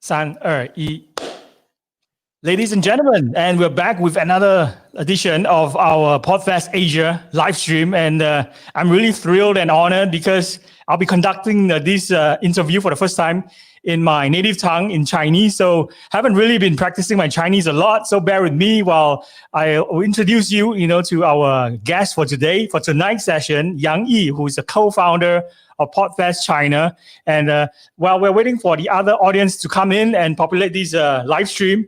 三二一 Ladies and gentlemen, and we're back with another edition of our PodFest Asia live stream. And I'm really thrilled and honored because I'll be conducting this interview for the first time in my native tongue in Chinese. So haven't really been practicing my Chinese a lot. So bear with me while I will introduce you, to our guest for today, for tonight's session, Yang Yi, who is a co-founder of PodFest China. And while we're waiting for the other audience to come in and populate this live stream,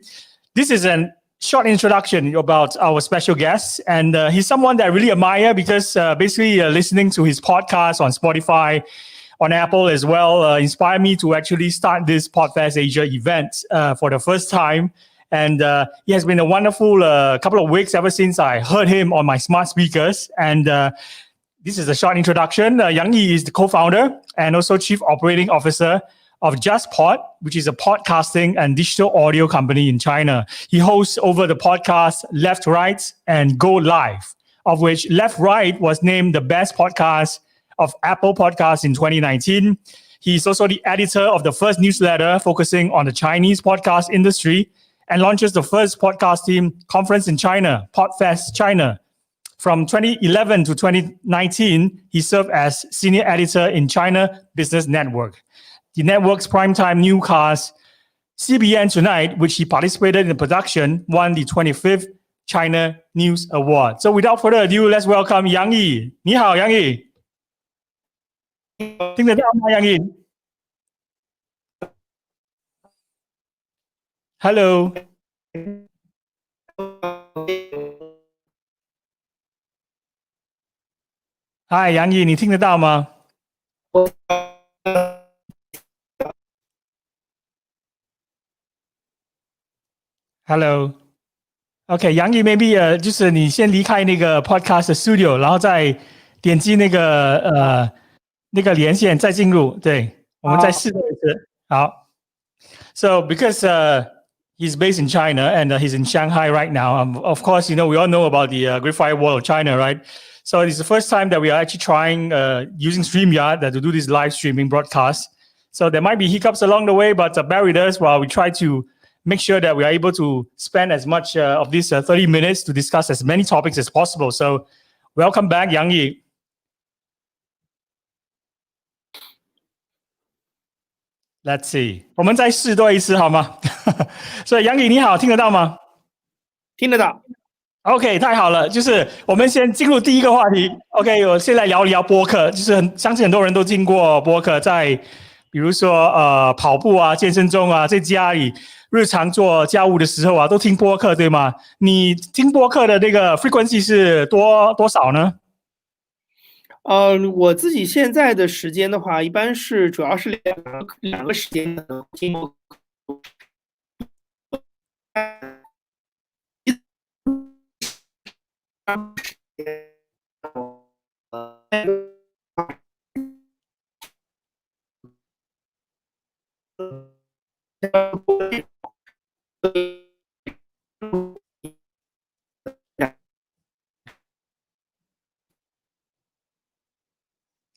this is a short introduction about our special guest. And he's someone that I really admire because basically listening to his podcast on Spotify, on Apple as well, inspired me to actually start this PodFest Asia event for the first time. And he has been a wonderful couple of weeks ever since I heard him on my smart speakers. And this is a short introduction. Yang Yi is the co-founder and also chief operating officer of JustPod, which is a podcasting and digital audio company in China. He hosts over the podcast Left, Right, and Go Live, of which Left, Right was named the best podcast of Apple Podcasts in 2019. He's also the editor of the first newsletter focusing on the Chinese podcast industry and launches the first podcast team conference in China, PodFest China. From 2011 to 2019, he served as senior editor in China Business Network. The network's primetime newscast, CBN Tonight, which he participated in the production, won the 25th China News Award. So without further ado, let's welcome Yang Yi. 你好，杨毅。听得到吗，杨毅 ？Hello。嗨，杨毅，你听得到吗？ Hello, OK， 杨毅 maybe 就是你先离开那个 podcast studio， 然后再点击那个连线再进入。对，我们再试多一次。好。So because he's based in China and he's in Shanghai right now, of course, we all know about the Great Firewall of China, right? So it's the first time that we are actually trying using StreamYard to do this live streaming broadcast. So there might be hiccups along the way, but bear with us while we try to make sure that we are able to spend as much of these 30 minutes to discuss as many topics as possible. So welcome back, Yang Yi. Let's see， 我们再试多一次好吗？所以杨毅你好，听得到吗？听得到。OK， 太好了，就是我们先进入第一个话题。OK， 我先来聊一聊播客，就是相信很多人都听过播客，在比如说跑步啊、健身中啊，在家里日常做家务的时候啊，都听播客，对吗？你听播客的那个 frequency 是多少呢？我自己现在的时间的话，一般是主要是两个时间听播客。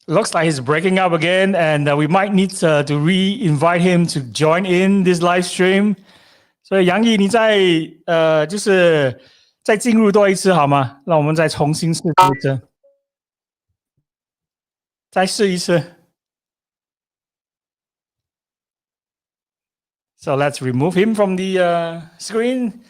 Looks like he's breaking up again, and we might need to re-invite him to join in this live stream. 所以杨毅，你就是再进入多一次好吗？让我们再重新试一次，再试一次。So let's remove him from the screen.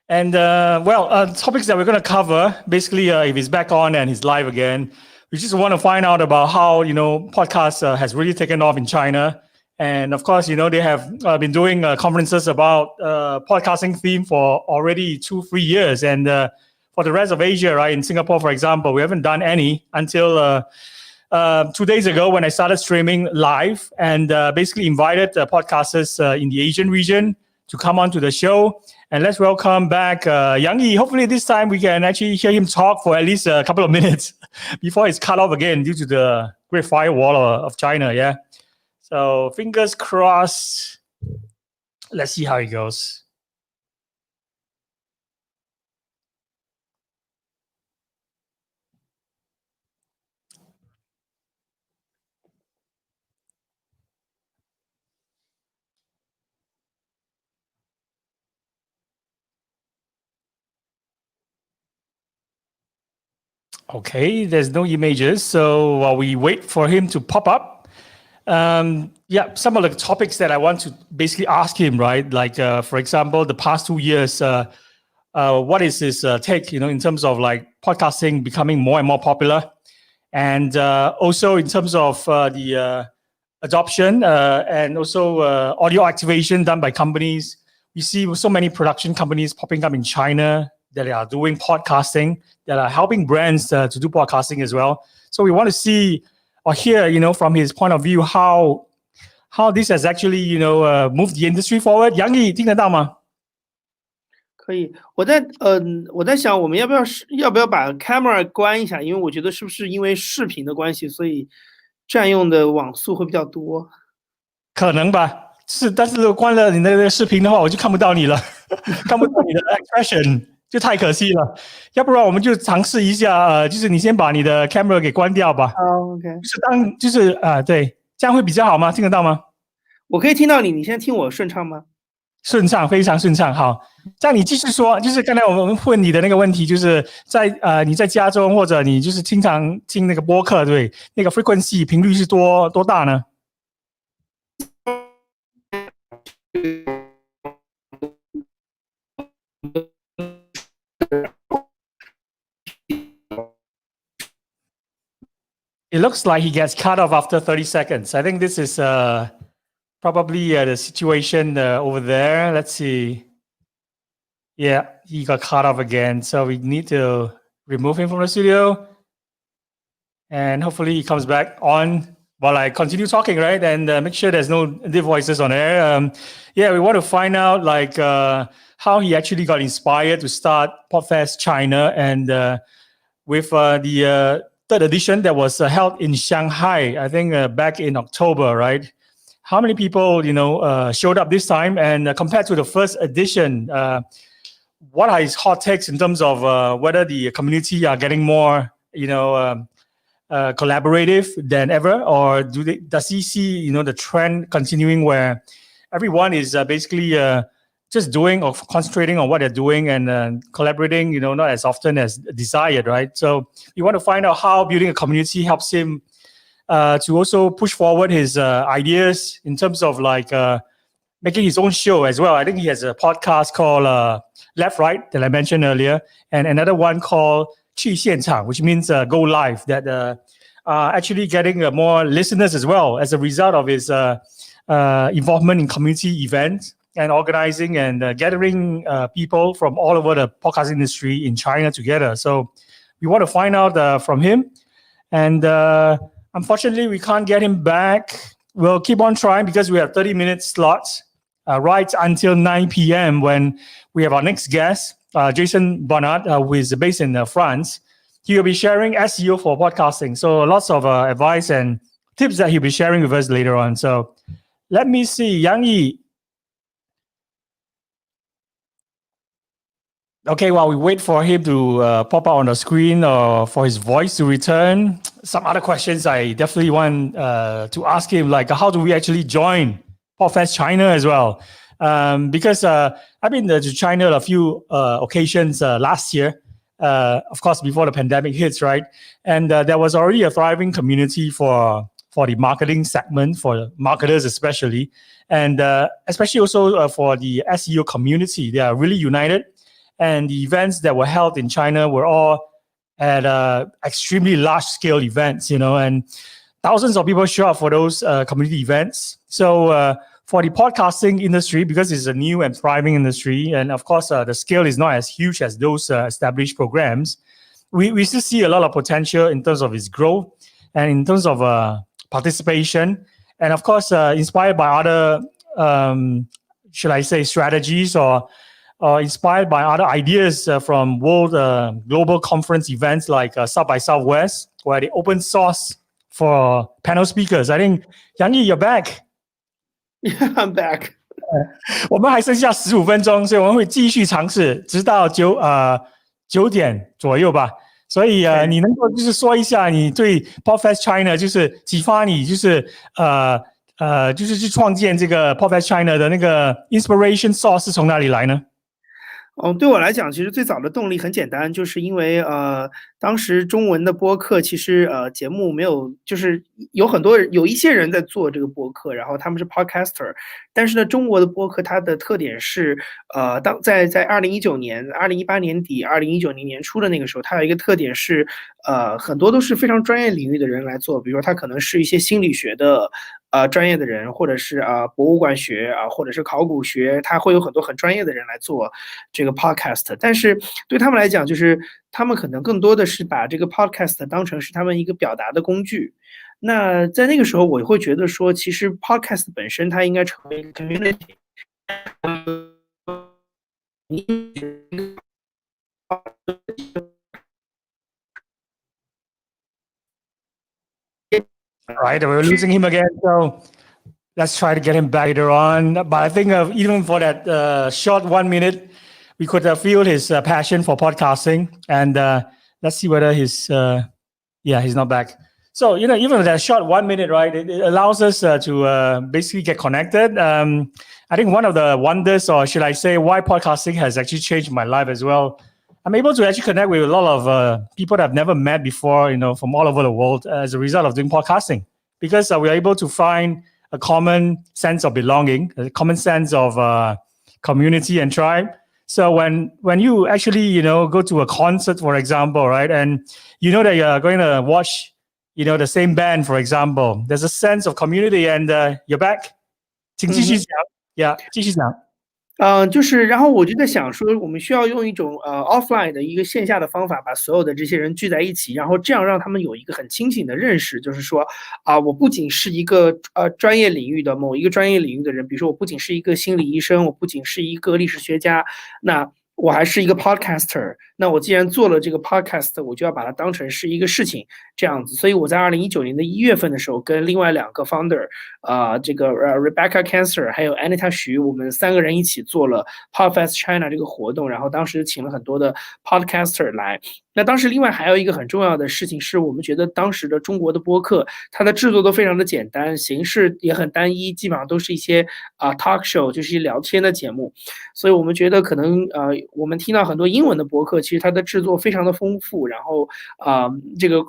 And topics that we're going to cover, basically, if he's back on and he's live again, we just want to find out about how, podcasts has really taken off in China. And of course, they have been doing conferences about podcasting theme for already 2-3 years. And for the rest of Asia, right, in Singapore, for example, we haven't done any until 2 days ago when I started streaming live and basically invited podcasters in the Asian region to come on to the show. And let's welcome back Yang Yi. Hopefully this time we can actually hear him talk for at least a couple of minutes before it's cut off again due to the Great Firewall of China, yeah? So fingers crossed. Let's see how it goes. Okay, there's no images, so while we wait for him to pop up, some of the topics that I want to basically ask him, right? Like, for example, the past 2 years, what is his take, in terms of like podcasting becoming more and more popular, and also in terms of the adoption and also audio activation done by companies. We see so many production companies popping up in China that are doing podcasting, that are helping brands to do podcasting as well. So we want to see or hear, from his point of view, how this has actually, moved the industry forward. Yang Yi 听得到吗？可以，我在想，我们要不要把 camera 关一下？因为我觉得是不是因为视频的关系，所以占用的网速会比较多。可能吧，是，但是如果关了你的那个视频的话，我就看不到你了，看不到你的 expression，就太可惜了。要不然我们就尝试一下，就是你先把你的 camera 给关掉吧。OK，对，这样会比较好吗？听得到吗？我可以听到你，你现在听我顺畅吗？顺畅，非常顺畅。好，这样你继续说，就是刚才我们问你的那个问题，就是你在家中或者你就是经常听那个播客，对，那个 frequency 频率是多大呢？It looks like he gets cut off after 30 seconds. I think this is probably the situation over there. Let's see. Yeah, he got cut off again. So we need to remove him from the studio. And hopefully he comes back on while I continue talking, right? And make sure there's no deep voices on air. We want to find out like how he actually got inspired to start PodFest China, and with the third edition that was held in Shanghai, I think back in October, right? How many people, showed up this time? And compared to the first edition, what are his hot takes in terms of whether the community are getting more, collaborative than ever, or does he see, the trend continuing where everyone is basically just doing or concentrating on what they're doing and collaborating, not as often as desired, right? So we want to find out how building a community helps him to also push forward his ideas in terms of like making his own show as well. I think he has a podcast called Left Right that I mentioned earlier, and another one called 去现场, which means go live, that actually getting more listeners as well as a result of his involvement in community events and organizing and gathering people from all over the podcast industry in China together. So we want to find out from him. And unfortunately, we can't get him back. We'll keep on trying because we have 30-minute slots right until 9 p.m. when we have our next guest, Jason Barnard, who is based in France. He will be sharing SEO for podcasting. So lots of advice and tips that he'll be sharing with us later on. So let me see, Yang Yi. Okay, while we wait for him to pop out on the screen or for his voice to return, some other questions I definitely want to ask him, like how do we actually join PodFest China as well? Because I've been to China a few occasions last year, of course, before the pandemic hits, right? And there was already a thriving community for the marketing segment, for marketers especially, and especially also for the SEO community. They are really united. And the events that were held in China were all at extremely large-scale events, and thousands of people show up for those community events. So for the podcasting industry, because it's a new and thriving industry, and of course the scale is not as huge as those established programs, we still see a lot of potential in terms of its growth and in terms of participation, and of course inspired by other, should I say, strategies or inspired by other ideas from world global conference events like South by Southwest, where they open source for panel speakers. I think, Yang Yi, you're back. Yeah, I'm back. 我们还剩下15分钟，所以我们会继续尝试，直到9点左右吧。所以你能够就是说一下你对 PodFest China 就是启发你就是就是去创建这个 PodFest China 的那个 inspiration source 是从哪里来呢？对我来讲，其实最早的动力很简单，就是因为当时中文的播客其实节目没有，就是有一些人在做这个播客，然后他们是 podcaster，但是呢，中国的播客它的特点是在2018年底、2019年初的那个时候，它有一个特点是很多都是非常专业领域的人来做，比如说他可能是一些心理学的专业的人，或者是博物馆学或者是考古学，他会有很多很专业的人来做这个 podcast。但是对他们来讲，就是他们可能更多的是把这个 podcast 当成是他们一个表达的工具。那在那个时候，我会觉得说，其实 podcast 本身它应该成为 community。Right, we're losing him again. So let's try to get him back later on. But I think even for that short 1 minute, we could feel his passion for podcasting. And let's see whether he's not back. So, even that short 1 minute, right, it allows us to basically get connected. I think one of the wonders, or should I say, why podcasting has actually changed my life as well. I'm able to actually connect with a lot of people that I've never met before, from all over the world as a result of doing podcasting, because we're able to find a common sense of belonging, a common sense of community and tribe. So when you actually, go to a concert, for example, right, and you know that you're going to watch, the same band, for example, there's a sense of community, and you're back. 请继续讲 Yeah, 继续讲。然后我就在想说，我们需要用一种offline 的一个线下的方法，把所有的这些人聚在一起，然后这样让他们有一个很清醒的认识，就是说我不仅是一个专业领域的某一个专业领域的人，比如说我不仅是一个心理医生，我不仅是一个历史学家，那我还是一个 podcaster。那我既然做了这个 podcast， 我就要把它当成是一个事情这样子。所以我在2019年的1月份的时候，跟另外2个 founder，这个Rebecca Cancer 还有 Anita 徐，我们3个人一起做了 PodFest China 这个活动。然后当时请了很多的 podcaster 来。那当时另外还有一个很重要的事情是，我们觉得当时的中国的播客，它的制作都非常的简单，形式也很单一，基本上都是一些talk show， 就是一些聊天的节目。所以我们觉得可能我们听到很多英文的播客，其实它的制作非常的丰富，然后这个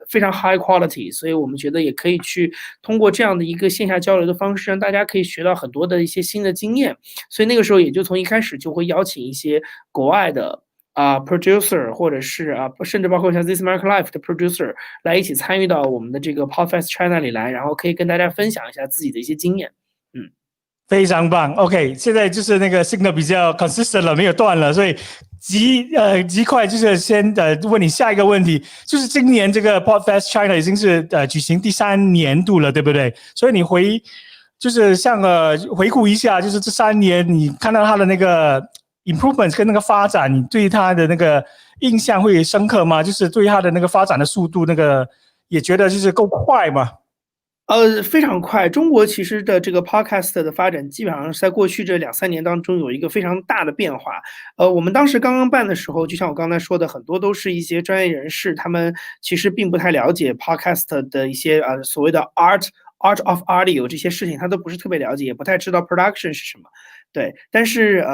非常 high quality， 所以我们觉得也可以去通过这样的一个线下交流的方式，让大家可以学到很多的一些新的经验。所以那个时候也就从一开始就会邀请一些国外的producer， 或者是甚至包括像 This American Life 的 producer 来一起参与到我们的这个 PodFest China 里来，然后可以跟大家分享一下自己的一些经验。非常棒 ，OK， 现在就是那个 signal 比较 consistent 了，没有断了，所以极快就是先问你下一个问题，就是今年这个 PodFest China 已经是举行第3年度了，对不对？所以你就是像回顾一下，就是这3年你看到它的那个 improvement 跟那个发展，你对它的那个印象会深刻吗？就是对它的那个发展的速度，那个也觉得就是够快吗？非常快。中国其实的这个 podcast 的发展，基本上是在过去这2-3年当中有一个非常大的变化。我们当时刚刚办的时候，就像我刚才说的，很多都是一些专业人士，他们其实并不太了解 podcast 的一些所谓的 art of audio 这些事情，他都不是特别了解，也不太知道 production 是什么。对，但是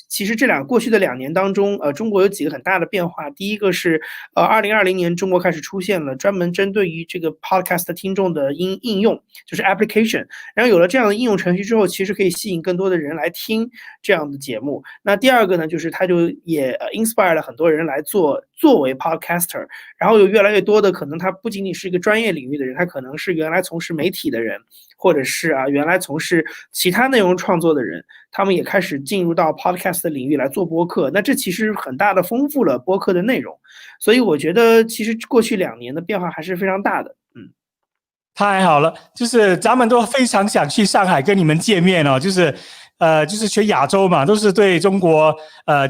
其实过去的2年当中，中国有几个很大的变化。第一个是2020年中国开始出现了专门针对于这个 podcast 听众的应用，就是 application。然后有了这样的应用程序之后，其实可以吸引更多的人来听这样的节目。那第二个呢，就是它就也inspire 了很多人来作为 podcaster。然后有越来越多的可能他不仅仅是一个专业领域的人，他可能是原来从事媒体的人，或者是原来从事其他内容创作的人，他们也开始进入到 podcast 的领域来做播客。那这其实很大的丰富了播客的内容。所以我觉得其实过去2年的变化还是非常大的。太好了，就是咱们都非常想去上海跟你们见面哦，就是全亚洲嘛，都是对中国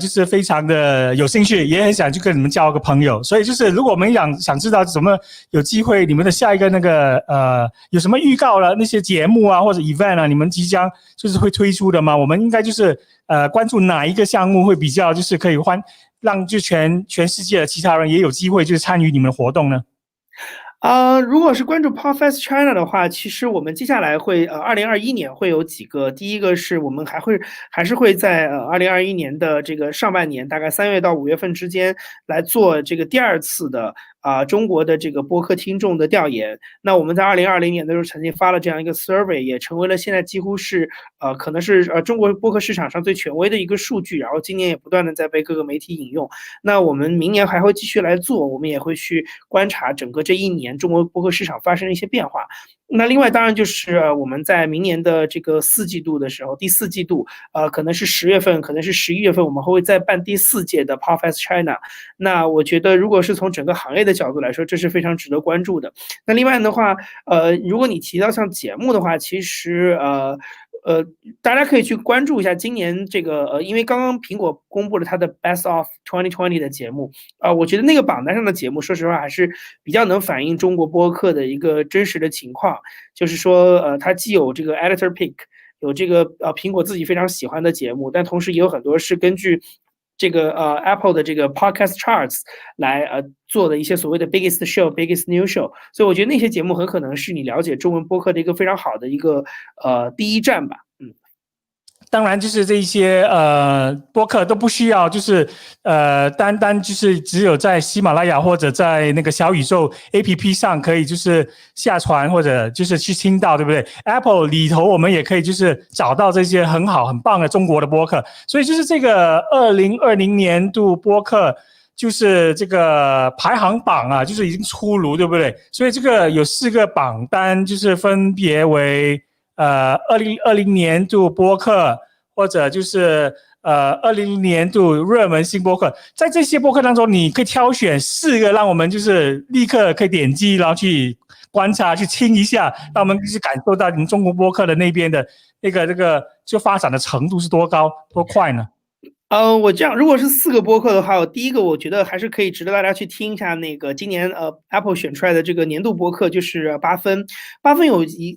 就是非常的有兴趣，也很想去跟你们交个朋友。所以就是如果我们想知道怎么有机会，你们的下一个那个有什么预告了那些节目啊或者 event 啊，你们即将就是会推出的吗？我们应该就是关注哪一个项目会比较就是可以让就全世界的其他人也有机会就是参与你们的活动呢？如果是关注 PodFest China 的话，其实我们接下来会2021年会有几个，第一个是我们还是会在2021年的这个上半年，大概3月到5月份之间来做这个第2次的中国的这个播客听众的调研。那我们在2020年的时候曾经发了这样一个 survey， 也成为了现在几乎是可能是中国播客市场上最权威的一个数据，然后今年也不断的在被各个媒体引用。那我们明年还会继续来做，我们也会去观察整个这一年中国播客市场发生的一些变化。那另外当然就是我们在明年的这个4季度的时候，第4季度可能是10月份，可能是11月份，我们会再办第4届的 PodFest China。那我觉得如果是从整个行业的角度来说，这是非常值得关注的。那另外的话，如果你提到像节目的话，其实大家可以去关注一下今年这个因为刚刚苹果公布了它的 Best of 2020的节目我觉得那个榜单上的节目，说实话还是比较能反映中国播客的一个真实的情况，就是说它既有这个 editor pick， 有这个苹果自己非常喜欢的节目，但同时也有很多是根据这个Apple 的这个 Podcast Charts 来做的一些所谓的 Biggest Show、Biggest New Show， 所以我觉得那些节目很可能是你了解中文播客的一个非常好的一个第一站吧。当然，就是这些播客都不需要，就是单单就是只有在喜马拉雅或者在那个小宇宙 APP 上可以就是下传或者就是去听到，对不对 ？Apple 里头我们也可以就是找到这些很好很棒的中国的播客，所以就是这个2020年度播客。就是这个排行榜啊，就是已经出炉，对不对？所以这个有4个榜单，就是分别为2020年度播客，或者就是2020年度热门新播客。在这些播客当中，你可以挑选4个，让我们就是立刻可以点击，然后去观察、去听一下，让我们去感受到你们中国播客的那边的这个就发展的程度是多高、多快呢？我这样，如果是4个播客的话，第一个我觉得还是可以值得大家去听一下那个今年Apple 选出来的这个年度播客，就是8分。8分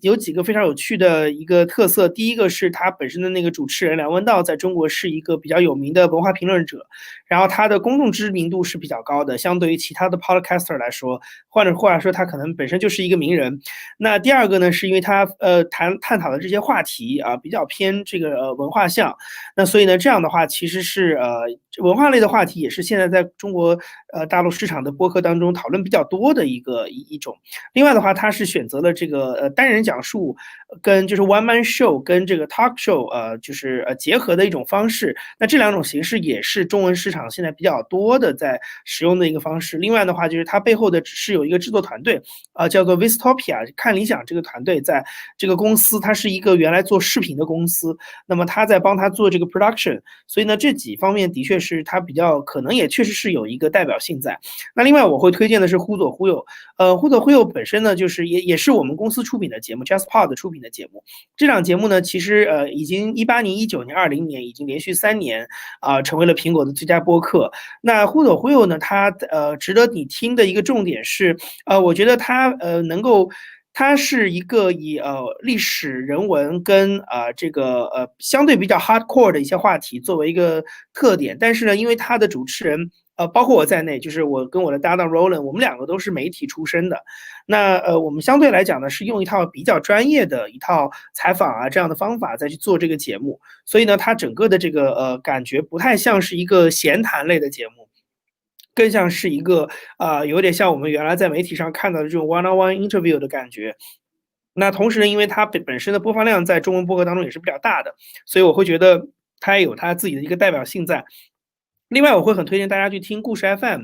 有几个非常有趣的一个特色，第一个是它本身的那个主持人梁文道在中国是一个比较有名的文化评论者，然后他的公众知名度是比较高的，相对于其他的 podcaster 来说，或者说他可能本身就是一个名人。那第二个呢，是因为他探讨的这些话题比较偏这个文化向，那所以呢这样的话其实是文化类的话题也是现在在中国大陆市场的播客当中讨论比较多的一种。另外的话，他是选择了这个单人讲述跟就是 one man show 跟这个 talk show 就是结合的一种方式。那这2种形式也是中文市场现在比较多的在使用的一个方式。另外的话，就是它背后的是有一个制作团队叫做 Vistopia 看理想这个团队，在这个公司它是一个原来做视频的公司，那么他在帮他做这个 production， 所以呢这几方面的确是他比较可能也确实是有一个代表性在。那另外我会推荐的是忽左忽右，忽左忽右本身呢就是也是我们公司出品的节目 JustPod 出品的节目。这档节目呢其实已经18年、19年、20年已经连续3年成为了苹果的最佳播客。那忽左忽右呢，它值得你听的一个重点是我觉得它它是一个以历史人文跟这个相对比较 hardcore 的一些话题作为一个特点，但是呢，因为他的主持人包括我在内，就是我跟我的搭档 Roland， 我们2个都是媒体出身的。那我们相对来讲呢，是用一套比较专业的一套采访这样的方法再去做这个节目，所以呢，它整个的这个感觉不太像是一个闲谈类的节目。更像是一个有点像我们原来在媒体上看到的这种 one-on-one interview 的感觉。那同时呢，因为它本身的播放量在中文播客当中也是比较大的，所以我会觉得它也有它自己的一个代表性在。另外，我会很推荐大家去听故事 FM。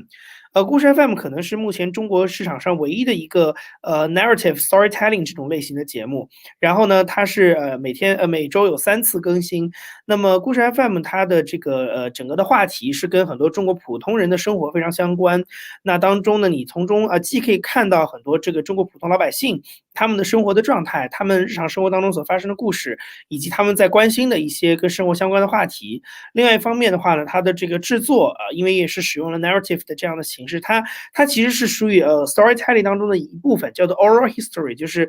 故事 FM 可能是目前中国市场上唯一的一个narrative storytelling 这种类型的节目。然后呢，它是每周有3次更新。那么故事 FM 它的这个整个的话题是跟很多中国普通人的生活非常相关。那当中呢，你从中既可以看到很多这个中国普通老百姓他们的生活的状态，他们日常生活当中所发生的故事，以及他们在关心的一些跟生活相关的话题。另外一方面的话呢，它的这个制作因为也是使用了 narrative 的这样的形式，它其实是属于storytelling 当中的一部分，叫做 oral history， 就是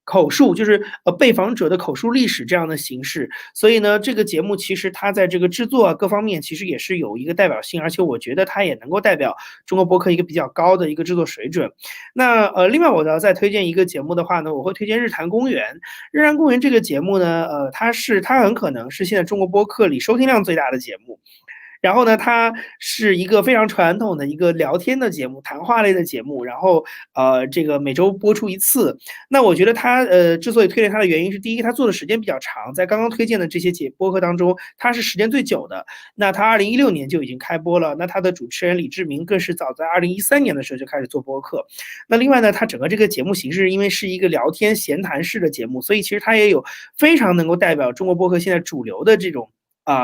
口述，就是被访者的口述历史这样的形式。所以呢，这个节目其实它在这个制作各方面其实也是有一个代表性，而且我觉得它也能够代表中国播客一个比较高的一个制作水准。那另外我要再推荐一个节目的话呢，我会推荐日坛公园。日坛公园这个节目呢，它很可能是现在中国播客里收听量最大的节目。然后呢，它是一个非常传统的一个聊天的节目，谈话类的节目。然后这个每周播出一次。那我觉得它之所以推荐它的原因是，第一，它做的时间比较长，在刚刚推荐的这些播客当中，它是时间最久的。那它2016年就已经开播了，那它的主持人李志明更是早在2013年的时候就开始做播客。那另外呢，它整个这个节目形式因为是一个聊天闲谈式的节目，所以其实它也有非常能够代表中国播客现在主流的这种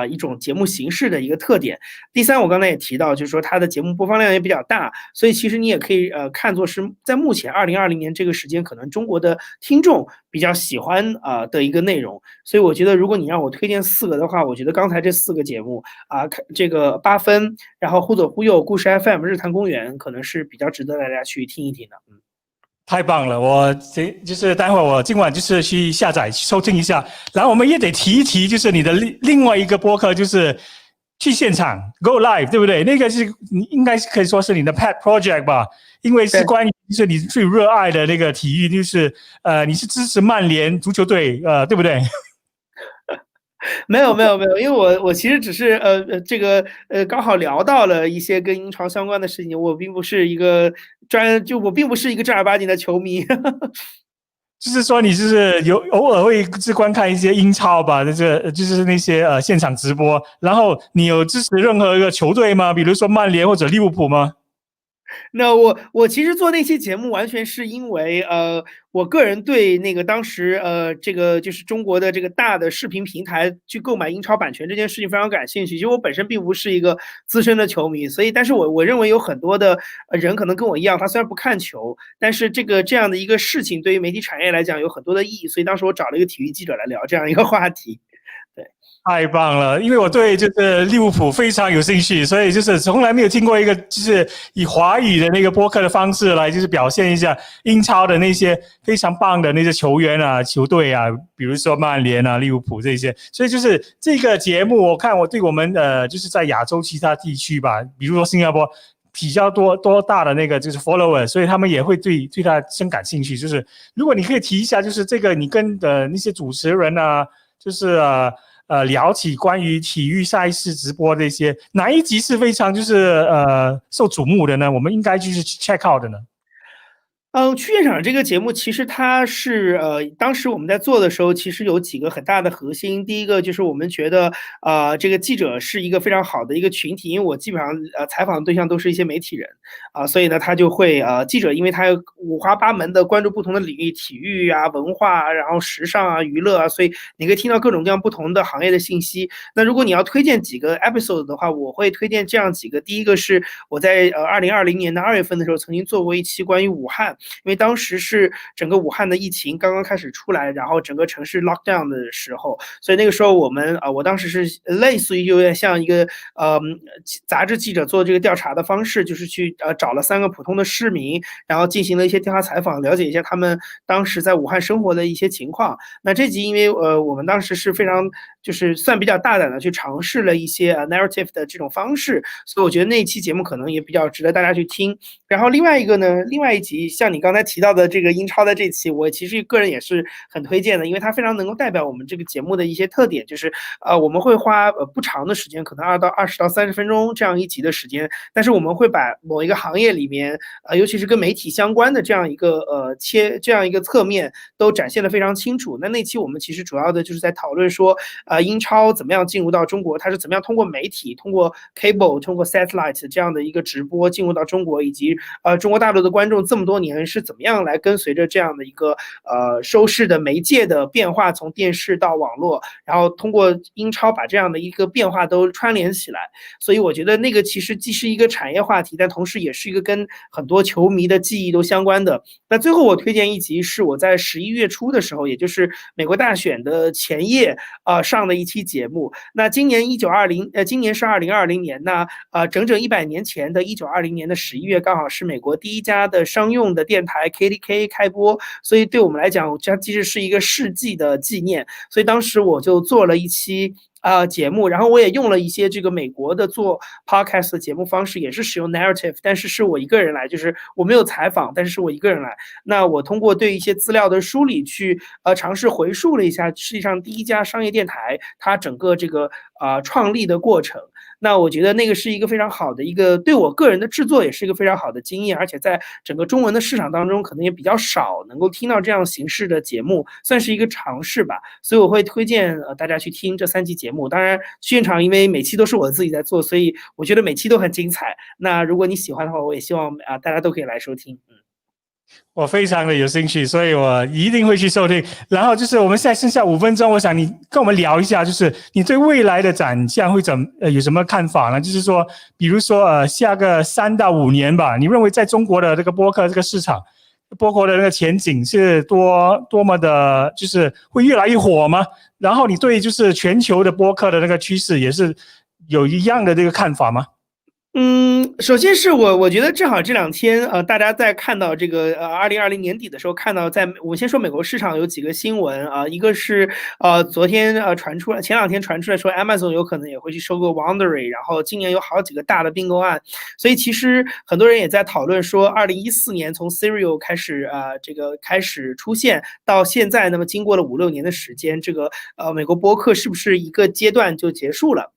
一种节目形式的一个特点。第三，我刚才也提到，就是说它的节目播放量也比较大，所以其实你也可以看作是在目前2020年这个时间，可能中国的听众比较喜欢的一个内容。所以我觉得，如果你让我推荐4个的话，我觉得刚才这4个节目这个8分，然后忽左忽右、故事 FM、日坛公园，可能是比较值得大家去听一听的。太棒了！我就是待会儿我今晚就是去下载收听一下，然后我们也得提一提，就是你的另外一个播客，就是去现场 Go Live， 对不对？那个是你应该是可以说是你的 pet project 吧，因为是关于就是你最热爱的那个体育，就是你是支持曼联足球队对不对？没有，因为我其实只是这个刚好聊到了一些跟英超相关的事情，我并不是一个我并不是一个正儿八经的球迷。就是说你就是偶尔会观看一些英超吧，就是那些现场直播，然后你有支持任何一个球队吗？比如说曼联或者利物浦吗？那我其实做那期节目完全是因为我个人对那个当时这个就是中国的这个大的视频平台去购买英超版权这件事情非常感兴趣。其实我本身并不是一个资深的球迷，所以但是我认为有很多的人可能跟我一样，他虽然不看球，但是这样的一个事情对于媒体产业来讲有很多的意义，所以当时我找了一个体育记者来聊这样一个话题。对。太棒了，因为我对就是利物浦非常有兴趣，所以就是从来没有听过一个就是以华语的那个播客的方式来就是表现一下英超的那些非常棒的那些球员啊、球队啊，比如说曼联啊、利物浦这些。所以就是这个节目，我看我对我们就是在亚洲其他地区吧，比如说新加坡比较多大的那个就是 follower， 所以他们也会对他深感兴趣。就是如果你可以提一下，就是这个你跟那些主持人啊，就是聊起关于体育赛事直播这些，哪一集是非常就是受瞩目的呢？我们应该就是去 check out 的呢？去现场这个节目其实它是当时我们在做的时候，其实有几个很大的核心。第一个就是我们觉得这个记者是一个非常好的一个群体，因为我基本上采访的对象都是一些媒体人所以呢他就会记者，因为他五花八门的关注不同的领域，体育啊、文化啊，然后时尚啊、娱乐啊，所以你可以听到各种各样不同的行业的信息。那如果你要推荐几个 episode 的话，我会推荐这样几个。第一个是我在2020年的2月份的时候曾经做过一期关于武汉。因为当时是整个武汉的疫情刚刚开始出来，然后整个城市 lockdown 的时候，所以那个时候我当时是类似于有点像一个杂志记者做这个调查的方式，就是去找了3个普通的市民，然后进行了一些调查采访，了解一下他们当时在武汉生活的一些情况。那这集因为我们当时是非常就是算比较大胆的去尝试了一些narrative 的这种方式，所以我觉得那一期节目可能也比较值得大家去听。然后另外一集像你刚才提到的这个英超的这期，我其实个人也是很推荐的，因为它非常能够代表我们这个节目的一些特点，就是我们会花不长的时间，可能20到30分钟这样一集的时间，但是我们会把某一个行业里面尤其是跟媒体相关的这样一个这样一个侧面都展现得非常清楚。那期我们其实主要的就是在讨论说英超怎么样进入到中国，它是怎么样通过媒体、通过 cable、通过 satellite 这样的一个直播进入到中国，以及中国大陆的观众这么多年是怎么样来跟随着这样的一个收视的媒介的变化，从电视到网络，然后通过英超把这样的一个变化都串联起来。所以我觉得那个其实既是一个产业话题，但同时也是一个跟很多球迷的记忆都相关的。那最后我推荐一集是我在11月初的时候，也就是美国大选的前夜上上的一期节目。那今年今年是2020年，那整整100年前的1920年的11月，刚好是美国第一家的商用的电台 KDK 开播，所以对我们来讲，这其实是一个世纪的纪念。所以当时我就做了一期节目，然后我也用了一些这个美国的做 podcast 的节目方式，也是使用 narrative， 但是是我一个人来，就是我没有采访，但是是我一个人来。那我通过对一些资料的梳理去尝试回溯了一下世界上第一家商业电台它整个这个创立的过程。那我觉得那个是一个非常好的一个对我个人的制作也是一个非常好的经验，而且在整个中文的市场当中可能也比较少能够听到这样形式的节目，算是一个尝试吧。所以我会推荐大家去听这3期节目。当然现场因为每期都是我自己在做，所以我觉得每期都很精彩。那如果你喜欢的话，我也希望大家都可以来收听。我非常的有兴趣，所以我一定会去收听。然后就是我们现在剩下5分钟，我想你跟我们聊一下，就是你对未来的展向会有什么看法呢？就是说，比如说下个3到5年吧，你认为在中国的这个播客这个市场，播客的那个前景是多么的，就是会越来越火吗？然后你对就是全球的播客的那个趋势也是有一样的这个看法吗？首先是我觉得正好这2天大家在看到这个2020年底的时候看到我先说美国市场有几个新闻一个是昨天前2天传出来说 Amazon 有可能也会去收购 Wondery， 然后今年有好几个大的并购案，所以其实很多人也在讨论说2014年从 Serial 开始出现到现在，那么经过了5-6年的时间，这个美国播客是不是一个阶段就结束了？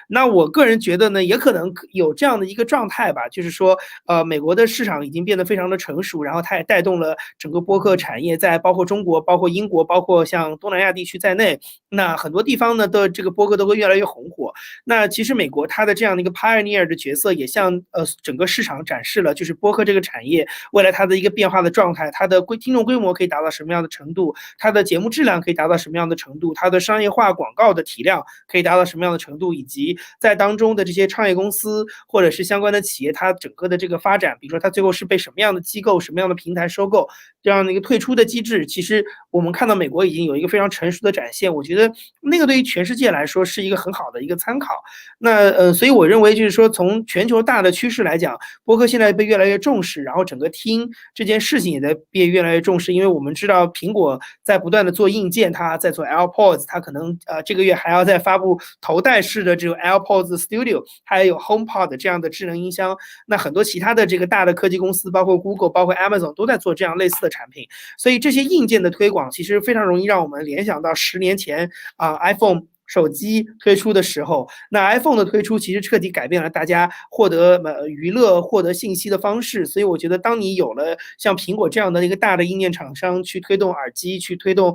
那我个人觉得呢，也可能有这样的一个状态吧，就是说，美国的市场已经变得非常的成熟，然后它也带动了整个播客产业，在包括中国、包括英国、包括像东南亚地区在内，那很多地方呢的这个播客都会越来越红火。那其实美国它的这样的一个 pioneer 的角色，也向整个市场展示了，就是播客这个产业未来它的一个变化的状态，它的听众规模可以达到什么样的程度，它的节目质量可以达到什么样的程度，它的商业化广告的体量可以达到什么样的程度，以及在当中的这些创业公司或者是相关的企业，它整个的这个发展，比如说它最后是被什么样的机构、什么样的平台收购，这样的一个退出的机制，其实我们看到美国已经有一个非常成熟的展现，我觉得那个对于全世界来说是一个很好的一个参考。那所以我认为就是说，从全球大的趋势来讲，播客现在被越来越重视，然后整个听这件事情也在被越来越重视，因为我们知道苹果在不断的做硬件，它在做 AirPods， 它可能这个月还要再发布头戴式的这种 AirPods Studio， 还有 HomePod 这样的智能音箱。那很多其他的这个大的科技公司，包括 Google、包括 Amazon 都在做这样类似的产品。所以这些硬件的推广，其实非常容易让我们联想到10年前iPhone手机推出的时候，那 iPhone 的推出其实彻底改变了大家获得娱乐、获得信息的方式。所以我觉得，当你有了像苹果这样的一个大的硬件厂商去推动耳机，去推动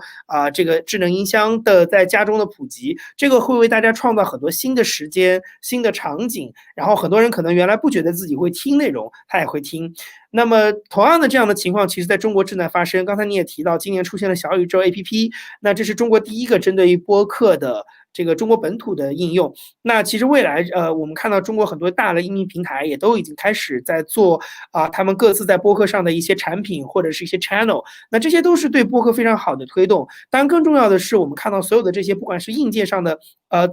这个智能音箱的在家中的普及，这个会为大家创造很多新的时间、新的场景。然后很多人可能原来不觉得自己会听内容，他也会听。那么同样的这样的情况，其实在中国正在发生。刚才你也提到，今年出现了小宇宙 APP， 那这是中国第一个针对于播客的这个中国本土的应用。那其实未来我们看到中国很多大的音频平台也都已经开始在做他们各自在播客上的一些产品或者是一些 channel， 那这些都是对播客非常好的推动。当然更重要的是，我们看到所有的这些不管是硬件上的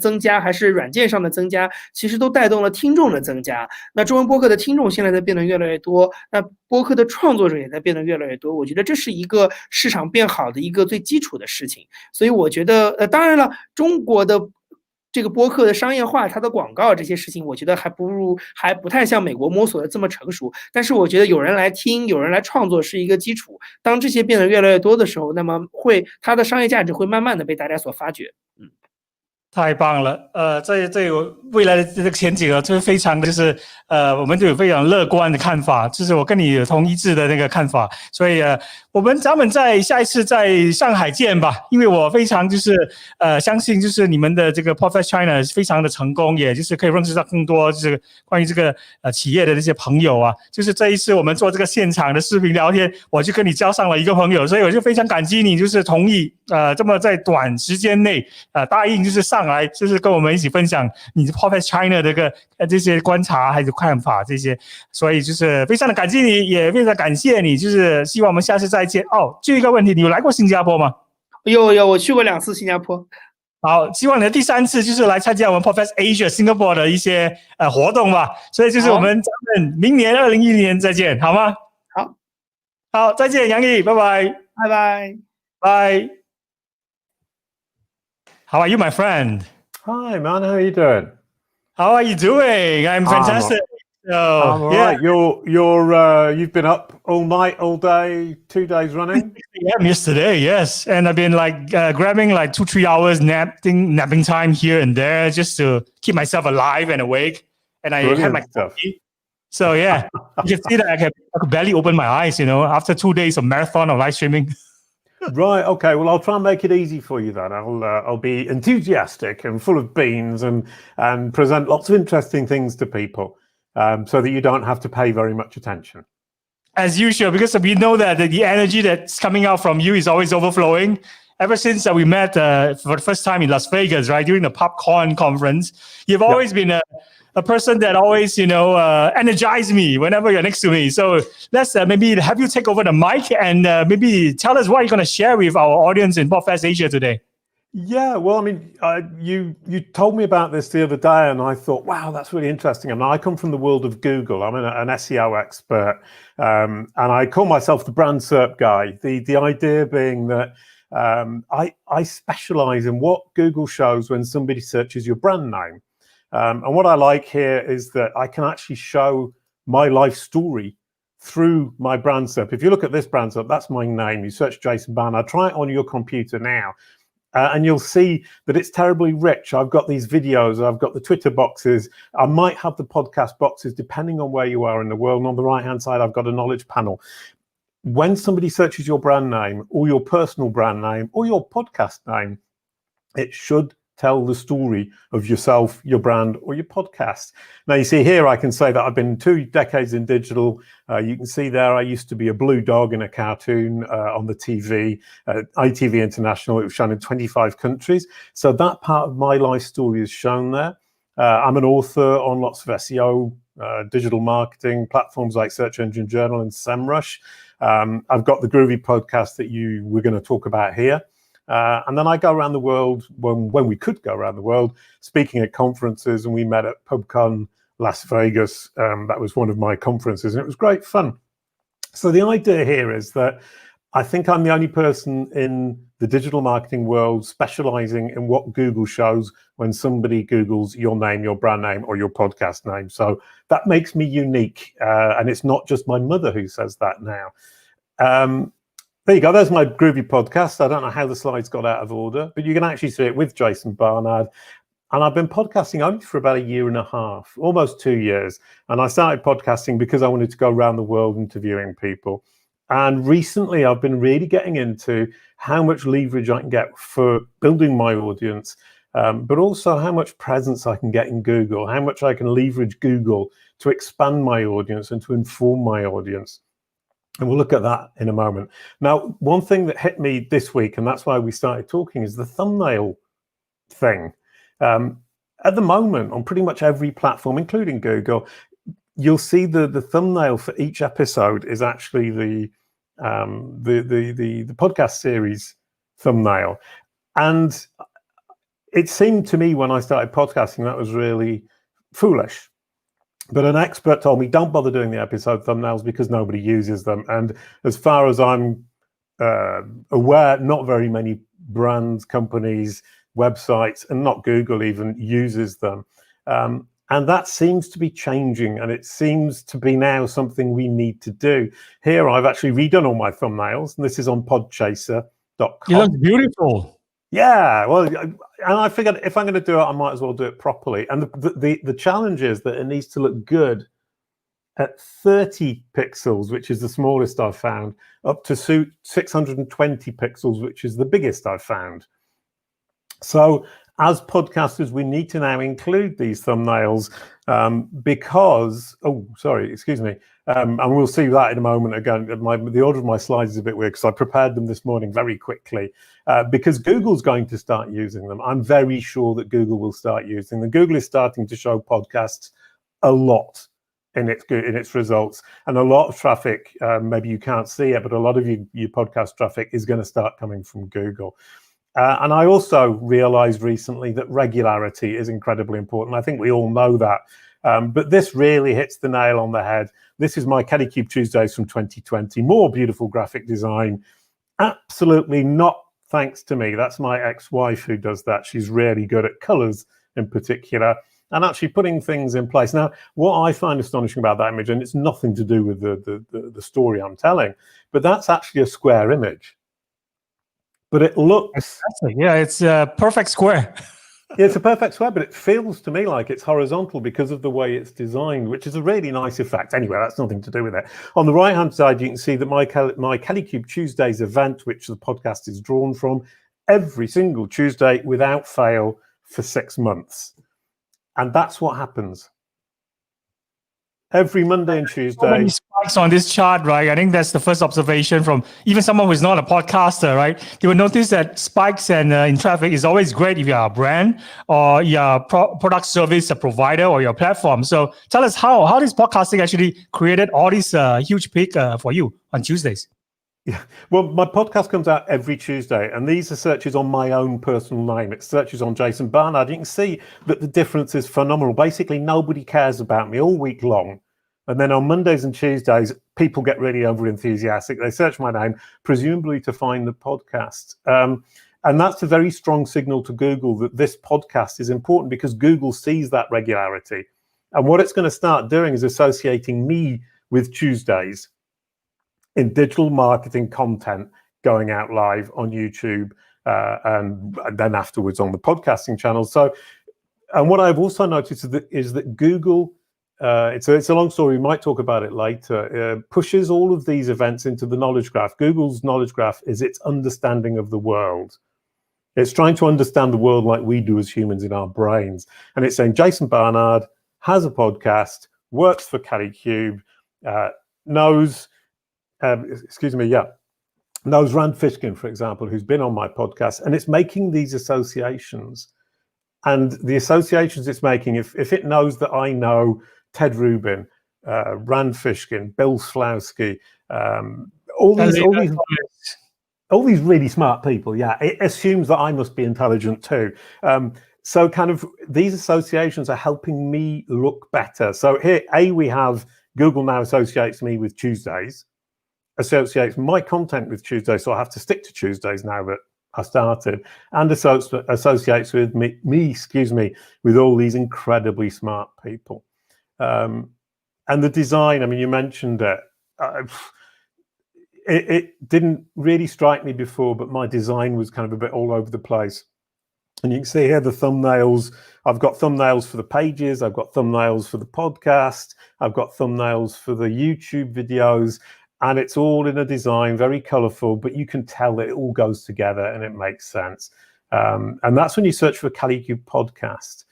增加还是软件上的增加，其实都带动了听众的增加。那中文播客的听众现在在变得越来越多，那播客的创作者也在变得越来越多。我觉得这是一个市场变好的一个最基础的事情。所以我觉得当然了，中国的这个播客的商业化，它的广告这些事情，我觉得还不太像美国摸索的这么成熟。但是我觉得有人来听，有人来创作是一个基础。当这些变得越来越多的时候，那么它的商业价值会慢慢的被大家所发掘。太棒了，这有未来的这个前景就是非常的，就是我们就有非常乐观的看法，就是我跟你有同一致的那个看法，所以咱们在下一次在上海见吧，因为我非常就是相信就是你们的这个 PodFest China 非常的成功，也就是可以认识到更多就是关于这个企业的这些朋友啊，就是这一次我们做这个现场的视频聊天，我就跟你交上了一个朋友，所以我就非常感激你，就是同意这么在短时间内答应就是上来就是跟我们一起分享你的 PodFest China 的这些观察还有看法这些，所以就是非常的感激你，也非常感谢你，就是希望我们下次再见。就一个问题，你有来过新加坡吗？有，我去过2次新加坡。好，希望你的第3次就是来参加我们 PodFest Asia Singapore 的一些活动吧。所以就是我们咱们明年2010年再见，好吗？好，好，再见，杨毅，拜拜，拜拜。拜。How are you, my friend? Hi, man. How are you doing? How are you doing? I'm fantastic. I'm all right. You've been up all night, all day, 2 days running. Yeah, yesterday, yes, and I've been like grabbing like 2-3 hours napping time here and there just to keep myself alive and awake. And I had my coffee. So yeah, you can see that I could barely open my eyes, after 2 days of marathon of live streaming. Right. Okay. Well, I'll try and make it easy for you then. I'll be enthusiastic and full of beans and present lots of interesting things to people, so that you don't have to pay very much attention. As usual, because we know that the energy that's coming out from you is always overflowing. Ever since we met for the first time in Las Vegas, right, during the Popcorn conference, you've always been a person that always, energize me whenever you're next to me. So let's maybe have you take over the mic and maybe tell us what you're going to share with our audience in PodFest Asia today. Yeah, well, I mean, you told me about this the other day, and I thought, wow, that's really interesting. I mean, I come from the world of Google. I'm an SEO expert, and I call myself the brand SERP guy. The idea being that I specialize in what Google shows when somebody searches your brand name. And what I like here is that I can actually show my life story through my brand SERP. If you look at this brand SERP, that's my name. You search Jason Barnard, try it on your computer now. And you'll see that it's terribly rich. I've got these videos, I've got the Twitter boxes, I might have the podcast boxes, depending on where you are in the world. And on the right-hand side, I've got a knowledge panel. When somebody searches your brand name or your personal brand name or your podcast name, it should tell the story of yourself, your brand, or your podcast. Now, you see here, I can say that I've been 2 decades in digital. You can see there, I used to be a blue dog in a cartoon on the TV, ITV International. It was shown in 25 countries. So that part of my life story is shown there. I'm an author on lots of SEO, digital marketing platforms like Search Engine Journal and SEMrush. I've got the Groovy podcast that we're going to talk about here. And then I go around the world when we could go around the world, speaking at conferences, and we met at PubCon Las Vegas. That was one of my conferences, and it was great fun. So the idea here is that I think I'm the only person in the digital marketing world specializing in what Google shows when somebody Googles your name, your brand name, or your podcast name. So that makes me unique. And it's not just my mother who says that now. There you go. There's my Groovy podcast. I don't know how the slides got out of order, but you can actually see it with Jason Barnard. And I've been podcasting only for about 1.5 years, almost 2 years. And I started podcasting because I wanted to go around the world interviewing people. And recently I've been really getting into how much leverage I can get for building my audience, but also how much presence I can get in Google, how much I can leverage Google to expand my audience and to inform my audience. And we'll look at that in a moment. Now, one thing that hit me this week, and that's why we started talking, is the thumbnail thing. At the moment, on pretty much every platform, including Google, you'll see the thumbnail for each episode is actually the podcast series thumbnail. And it seemed to me when I started podcasting that was really foolish. But an expert told me, don't bother doing the episode thumbnails because nobody uses them. And as far as I'm aware, not very many brands, companies, websites, and not Google even uses them. And that seems to be changing. And it seems to be now something we need to do. Here, I've actually redone all my thumbnails. And this is on podchaser.com. You look beautiful. Yeah, well, and I figured if I'm going to do it, I might as well do it properly. And the challenge is that it needs to look good at 30 pixels, which is the smallest I've found, up to 620 pixels, which is the biggest I've found. So as podcasters, we need to now include these thumbnails because, and we'll see that in a moment again. The order of my slides is a bit weird because I prepared them this morning very quickly because Google's going to start using them. I'm very sure that Google will start using them. Google is starting to show podcasts a lot in its results, and a lot of traffic, maybe you can't see it, but a lot of your podcast traffic is going to start coming from Google. And I also realized recently that regularity is incredibly important. I think we all know that. But this really hits the nail on the head. This is my Kalicube Tuesdays from 2020. More beautiful graphic design. Absolutely not thanks to me. That's my ex-wife who does that. She's really good at colors in particular and actually putting things in place. Now, what I find astonishing about that image, and it's nothing to do with the story I'm telling, but that's actually a square image. But it looks... Yeah, it's a perfect square. Yeah, it's a perfect square, but it feels to me like it's horizontal because of the way it's designed, which is a really nice effect. Anyway, that's nothing to do with it. On the right-hand side, you can see that my Kalicube Tuesdays event, which the podcast is drawn from, every single Tuesday without fail for 6 months. And that's what happens. Every Monday and Tuesday. So many spikes on this chart, right? I think that's the first observation from even someone who's not a podcaster, right? You will notice that spikes and in traffic is always great if you're a brand or you're a product service, a provider or your platform. So tell us how this podcasting actually created all this huge peak for you on Tuesdays. Yeah, well, my podcast comes out every Tuesday, and these are searches on my own personal name. It's searches on Jason Barnard. You can see that the difference is phenomenal. Basically, nobody cares about me all week long. And then on Mondays and Tuesdays, people get really over enthusiastic. They search my name, presumably to find the podcast. And that's a very strong signal to Google that this podcast is important because Google sees that regularity. And what it's going to start doing is associating me with Tuesdays in digital marketing content going out live on YouTube and then afterwards on the podcasting channel. So, and what I've also noticed is that Google, it's a long story, we might talk about it later, pushes all of these events into the knowledge graph. Google's knowledge graph is its understanding of the world. It's trying to understand the world like we do as humans in our brains. And it's saying Jason Barnard has a podcast, works for Kalicube, knows Rand Fishkin, for example, who's been on my podcast, and it's making these associations. And the associations it's making, if it knows that I know Ted Rubin, Rand Fishkin, Bill Slawski, all these really smart people, yeah, it assumes that I must be intelligent too. So kind of these associations are helping me look better. So here, we have Google now associates me with Tuesdays, associates my content with Tuesdays, so I have to stick to Tuesdays now that I started, and associates with me, with all these incredibly smart people. And the design, I mean, you mentioned it. It didn't really strike me before, but my design was kind of a bit all over the place. And you can see here the thumbnails. I've got thumbnails for the pages. I've got thumbnails for the podcast. I've got thumbnails for the YouTube videos. And it's all in a design, very colorful, but you can tell that it all goes together and it makes sense. And that's when you search for Kalicube podcast.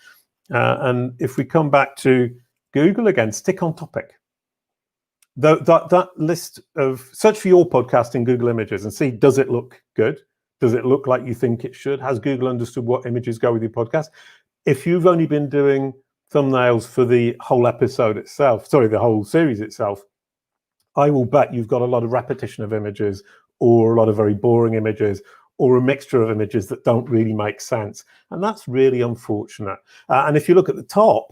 And if we come back to Google again, stick on topic. That list of, search for your podcast in Google Images and see, does it look good? Does it look like you think it should? Has Google understood what images go with your podcast? If you've only been doing thumbnails for the whole episode itself, the whole series itself, I will bet you've got a lot of repetition of images or a lot of very boring images or a mixture of images that don't really make sense. And that's really unfortunate. And if you look at the top,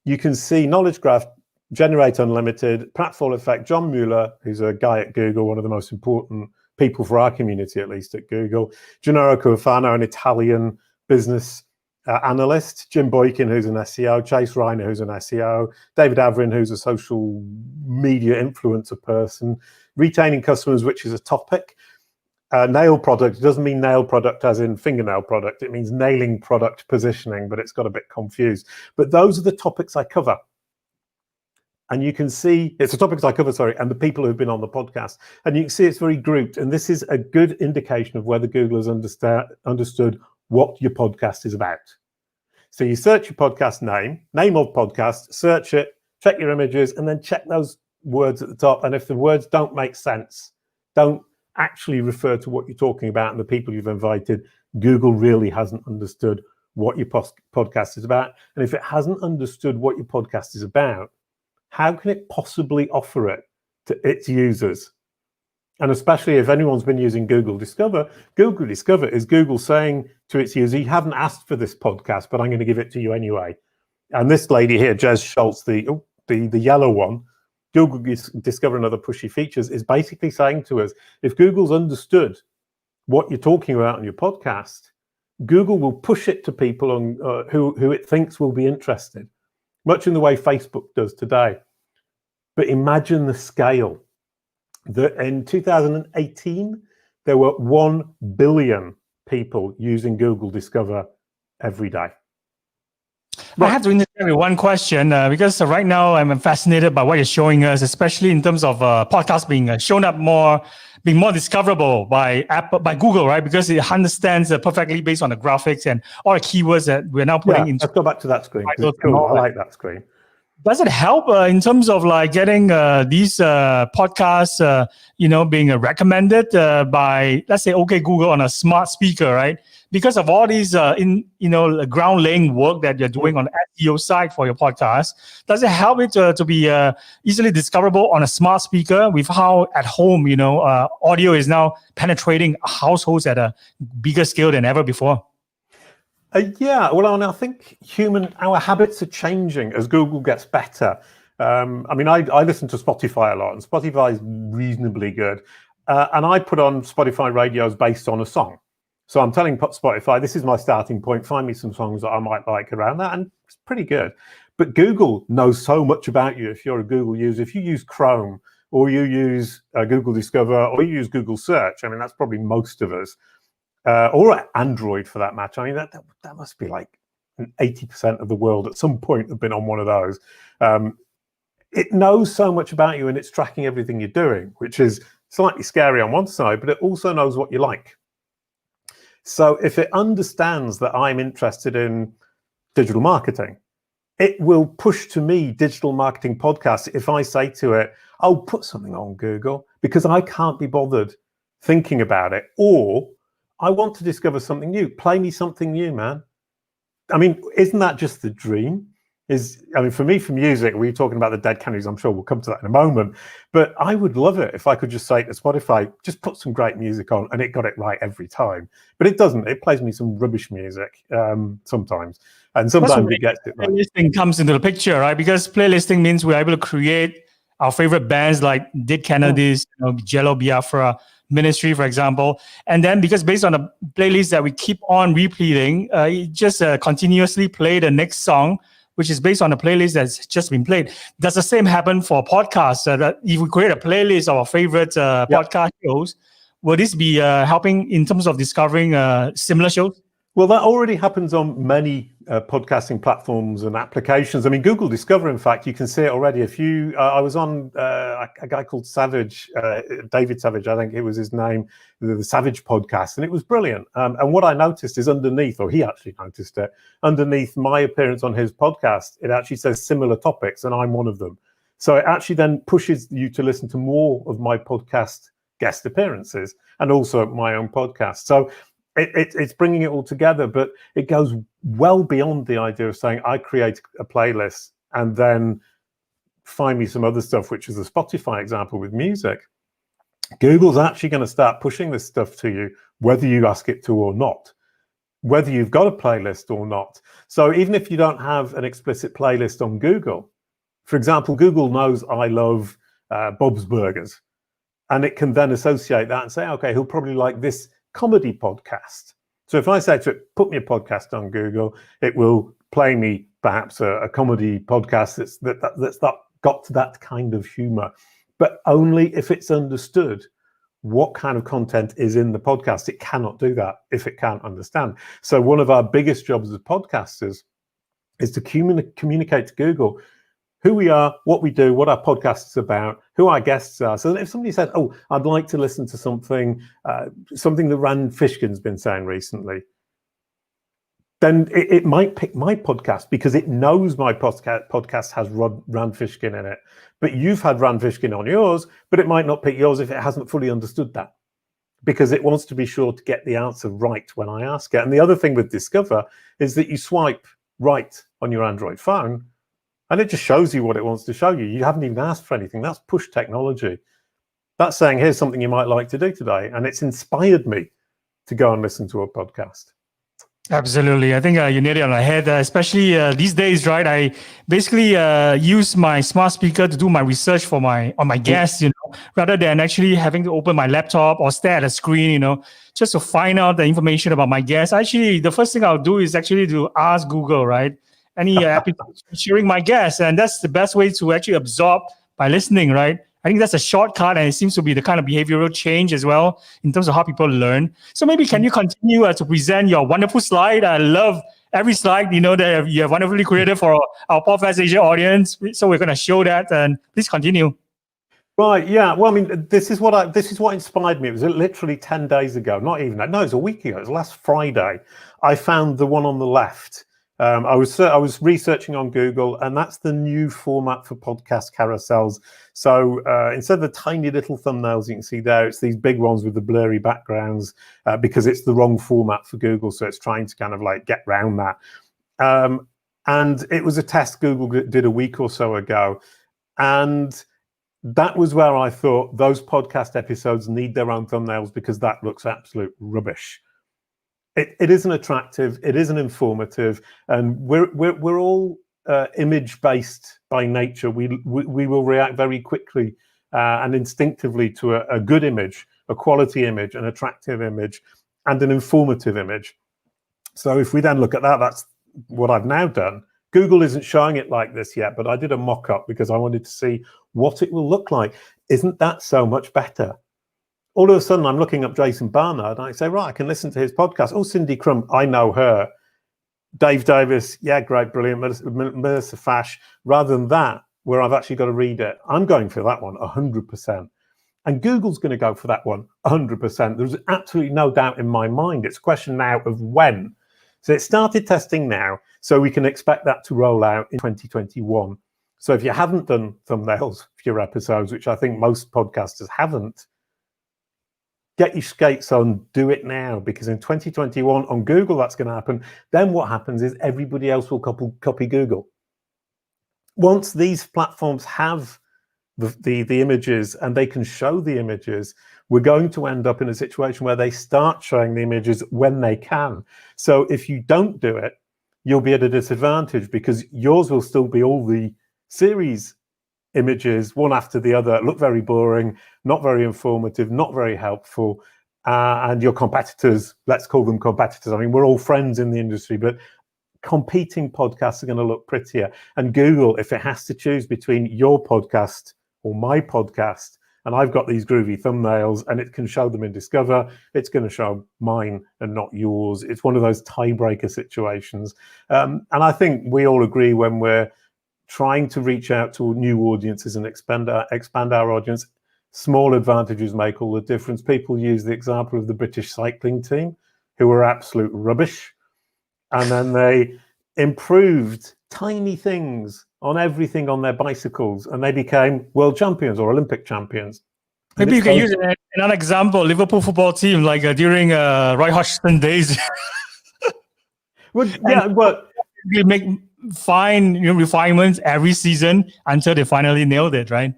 you can see Knowledge Graph, Generate Unlimited, Pratfall Effect, John Mueller, who's a guy at Google, one of the most important people for our community, at least at Google, Gennaro Cuofano, an Italian business analyst, Jim Boykin, who's an SEO, Chase Reiner, who's an SEO, David Averin, who's a social media influencer person, retaining customers, which is a topic, nail product. It doesn't mean nail product as in fingernail product. It means nailing product positioning, but it's got a bit confused. But those are the topics I cover. And you can see, it's the topics I cover, and the people who've been on the podcast. And you can see it's very grouped. And this is a good indication of whether Google has understood what your podcast is about. So you search your podcast name of podcast, search it, check your images, and then check those words at the top. And if the words don't make sense, don't actually refer to what you're talking about and the people you've invited, Google really hasn't understood what your podcast is about. And if it hasn't understood what your podcast is about, how can it possibly offer it to its users? And especially if anyone's been using Google Discover is Google saying to its user, you haven't asked for this podcast, but I'm going to give it to you anyway. And this lady here, Jez Schultz, the yellow one, Google Discover and other pushy features, is basically saying to us, if Google's understood what you're talking about on your podcast, Google will push it to people on who it thinks will be interested, much in the way Facebook does today. But imagine the scale. That in 2018, there were 1 billion people using Google Discover every day. I have to interject with one question because right now I'm fascinated by what you're showing us, especially in terms of podcasts being shown up being more discoverable by Google, right? Because it understands perfectly based on the graphics and all the keywords that we're now putting into. Let's go back to that screen. Cool. I like that screen. Does it help in terms of like getting these podcasts, being recommended by, let's say, OK Google on a smart speaker, right? Because of all these, ground laying work that you're doing on the SEO side for your podcast, does it help it to be easily discoverable on a smart speaker with how at home, audio is now penetrating households at a bigger scale than ever before? Well, I think our habits are changing as Google gets better. I listen to Spotify a lot, and Spotify is reasonably good. And I put on Spotify radios based on a song. So I'm telling Spotify, this is my starting point. Find me some songs that I might like around that. And it's pretty good. But Google knows so much about you if you're a Google user. If you use Chrome or you use Google Discover or you use Google Search, that's probably most of us. Or Android for that matter. That must be like 80% of the world at some point have been on one of those. It knows so much about you and it's tracking everything you're doing, which is slightly scary on one side, but it also knows what you like. So if it understands that I'm interested in digital marketing, it will push to me digital marketing podcasts if I say to it, oh, put something on Google, because I can't be bothered thinking about it, or I want to discover something new. Play me something new, man. Isn't that just the dream? For me, for music, we were talking about the Dead Kennedys. I'm sure we'll come to that in a moment. But I would love it if I could just say to Spotify, just put some great music on, and it got it right every time. But it doesn't. It plays me some rubbish music sometimes. And sometimes it gets it right. Playlisting comes into the picture, right? Because playlisting means we're able to create our favorite bands like Dead Kennedys, Jello Biafra, Ministry, for example. And then because based on the playlist that we keep on repeating, it just continuously play the next song, which is based on the playlist that's just been played. Does the same happen for podcasts? That if we create a playlist of our favorite podcast shows, will this be helping in terms of discovering similar shows? Well, that already happens on many podcasting platforms and applications. Google Discover, in fact, you can see it already. I was on a guy called Savage, David Savage, I think it was his name, the Savage podcast, and it was brilliant. And what I noticed is underneath, or he actually noticed it, underneath my appearance on his podcast, it actually says similar topics, and I'm one of them. So it actually then pushes you to listen to more of my podcast guest appearances and also my own podcast. So it's bringing it all together, but it goes well beyond the idea of saying I create a playlist and then find me some other stuff, which is the Spotify example with music. Google's actually going to start pushing this stuff to you, whether you ask it to or not, whether you've got a playlist or not. So even if you don't have an explicit playlist on Google, for example, Google knows I love Bob's Burgers, and it can then associate that and say, okay, he'll probably like this comedy podcast. So if I say to it, put me a podcast on Google, it will play me perhaps a comedy podcast that's got that kind of humor, but only if it's understood what kind of content is in the podcast. It cannot do that if it can't understand. So one of our biggest jobs as podcasters is to communicate to Google who we are, what we do, what our podcast is about, who our guests are. So that if somebody said, oh, I'd like to listen to something that Rand Fishkin's been saying recently, then it might pick my podcast because it knows my podcast has Rand Fishkin in it. But you've had Rand Fishkin on yours, but it might not pick yours if it hasn't fully understood that, because it wants to be sure to get the answer right when I ask it. And the other thing with Discover is that you swipe right on your Android phone, and it just shows you what it wants to show you. You haven't even asked for anything. That's push technology. That's saying, here's something you might like to do today. And it's inspired me to go and listen to a podcast. Absolutely. I think you nailed it on the head, especially these days, right? I basically use my smart speaker to do my research on my guests, rather than actually having to open my laptop or stare at a screen, just to find out the information about my guests. Actually, the first thing I'll do is actually to ask Google, right? Any episodes featuring my guests. And that's the best way to actually absorb by listening, right? I think that's a shortcut, and it seems to be the kind of behavioral change as well in terms of how people learn. So maybe can you continue to present your wonderful slide? I love every slide, that you have wonderfully created for our PodFest Asia audience. So we're going to show that, and please continue. Right, yeah. Well, I mean, this is what inspired me. It was literally 10 days ago, not even that. No, it was a week ago. It was last Friday. I found the one on the left. I was researching on Google, and that's the new format for podcast carousels. So instead of the tiny little thumbnails you can see there, it's these big ones with the blurry backgrounds because it's the wrong format for Google. So it's trying to kind of like get around that. And it was a test Google did a week or so ago. And that was where I thought those podcast episodes need their own thumbnails because that looks absolute rubbish. It isn't attractive. It isn't informative, and we're all image based by nature. We will react very quickly and instinctively to a good image, a quality image, an attractive image, and an informative image. So if we then look at that, that's what I've now done. Google isn't showing it like this yet, but I did a mock-up because I wanted to see what it will look like. Isn't that so much better? All of a sudden, I'm looking up Jason Barnard, and I say, right, I can listen to his podcast. Oh, Cindy Crum, I know her. Dave Davis, yeah, great, brilliant. Melissa Fash. Rather than that, where I've actually got to read it, I'm going for that one 100%. And Google's going to go for that one 100%. There's absolutely no doubt in my mind. It's a question now of when. So it started testing now, so we can expect that to roll out in 2021. So if you haven't done thumbnails for your episodes, which I think most podcasters haven't, get your skates on, do it now, because in 2021 on Google, that's going to happen. Then what happens is everybody else will copy Google. Once these platforms have the images and they can show the images, we're going to end up in a situation where they start showing the images when they can. So if you don't do it, you'll be at a disadvantage because yours will still be all the series images, one after the other, look very boring, not very informative, not very helpful. And your competitors, let's call them competitors. I mean, we're all friends in the industry, but competing podcasts are going to look prettier. And Google, if it has to choose between your podcast or my podcast, and I've got these groovy thumbnails and it can show them in Discover, it's going to show mine and not yours. It's one of those tiebreaker situations. And I think we all agree when we're trying to reach out to new audiences and expand our audience, small advantages make all the difference. People use the example of the British cycling team, who were absolute rubbish. And then they improved tiny things on everything on their bicycles, and they became world champions or Olympic champions. Maybe you can use another example, Liverpool football team, like during Roy Hodgson days. Well, yeah, but they make fine refinements every season until they finally nailed it, right?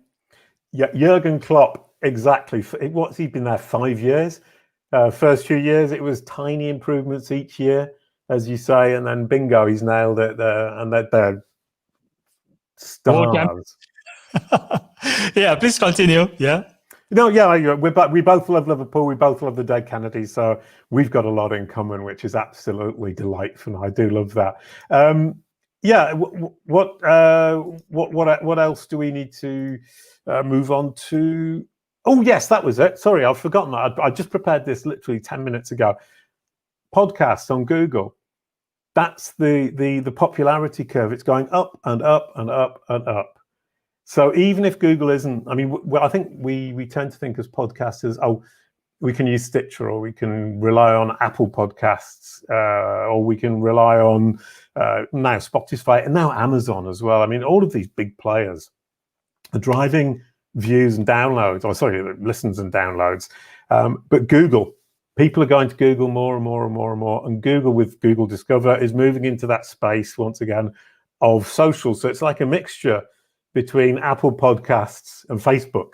Yeah, Jurgen Klopp, exactly. What's he been there 5 years? First few years, it was tiny improvements each year, as you say, and then bingo, he's nailed it there, and they're stars. Yeah, please continue. Yeah. No, yeah, we both love Liverpool. We both love the Dead Kennedys, so we've got a lot in common, which is absolutely delightful. I do love that. Yeah, what else do we need to move on to? Oh, yes, that was it. Sorry, I've forgotten that. I just prepared this literally 10 minutes ago. Podcasts on Google. That's the popularity curve. It's going up and up and up and up. So even if Google isn't, I mean, I think we tend to think as podcasters, oh, we can use Stitcher, or we can rely on Apple Podcasts, or we can rely on now Spotify and now Amazon as well. I mean, all of these big players are driving views and downloads, or sorry, listens and downloads. But Google, people are going to Google more and more and more and more. And Google with Google Discover is moving into that space once again of social. So it's like a mixture between Apple Podcasts and Facebook.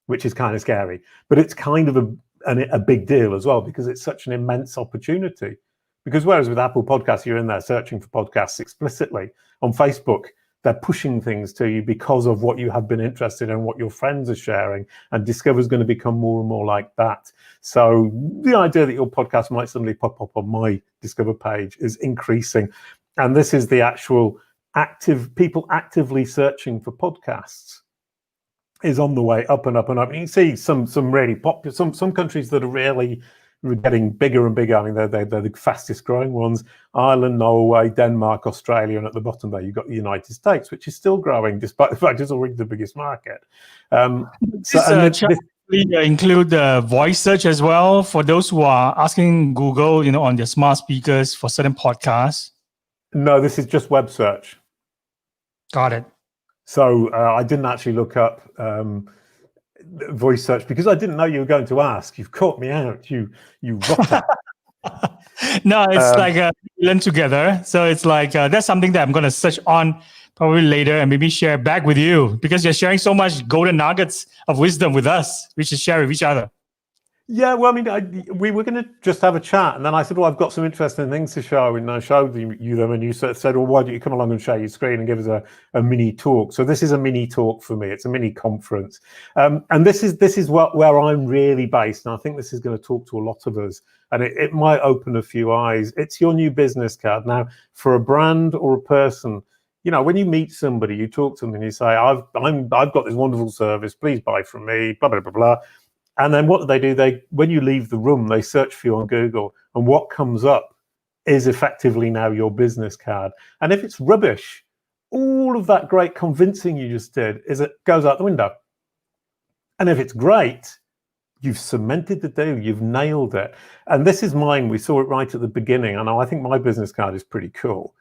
which is kind of scary. But it's kind of a big deal as well, because it's such an immense opportunity. Because whereas with Apple Podcasts, you're in there searching for podcasts explicitly, on Facebook, they're pushing things to you because of what you have been interested in, what your friends are sharing, and Discover is going to become more and more like that. So the idea that your podcast might suddenly pop up on my Discover page is increasing. And this is the actual people actively searching for podcasts is on the way up and up and up. And you can see some really popular, some countries that are really getting bigger and bigger. I mean, they're the fastest growing ones: Ireland, Norway, Denmark, Australia, and at the bottom there you've got the United States, which is still growing despite the fact it's already the biggest market. Include voice search as well for those who are asking Google, on their smart speakers for certain podcasts. No, this is just web search. Got it. So I didn't actually look up voice search because I didn't know you were going to ask. You've caught me out, you rotter. No, it's learn together. So it's like that's something that I'm going to search on probably later and maybe share back with you, because you're sharing so much golden nuggets of wisdom with us. We should share with each other. Yeah, well, I mean, we were going to just have a chat, and then I said, well, I've got some interesting things to show, and I showed you them, and you said, well, why don't you come along and share your screen and give us a mini talk? So this is a mini talk for me. It's a mini conference, and this is where I'm really based, and I think this is going to talk to a lot of us, and it might open a few eyes. It's your new business card. Now, for a brand or a person, when you meet somebody, you talk to them and you say, I've got this wonderful service, please buy from me, blah, blah, blah, blah. And then what do? When you leave the room, they search for you on Google, and what comes up is effectively now your business card. And if it's rubbish, all of that great convincing you just did goes out the window. And if it's great, you've cemented the deal, you've nailed it. And this is mine. We saw it right at the beginning. And I think my business card is pretty cool.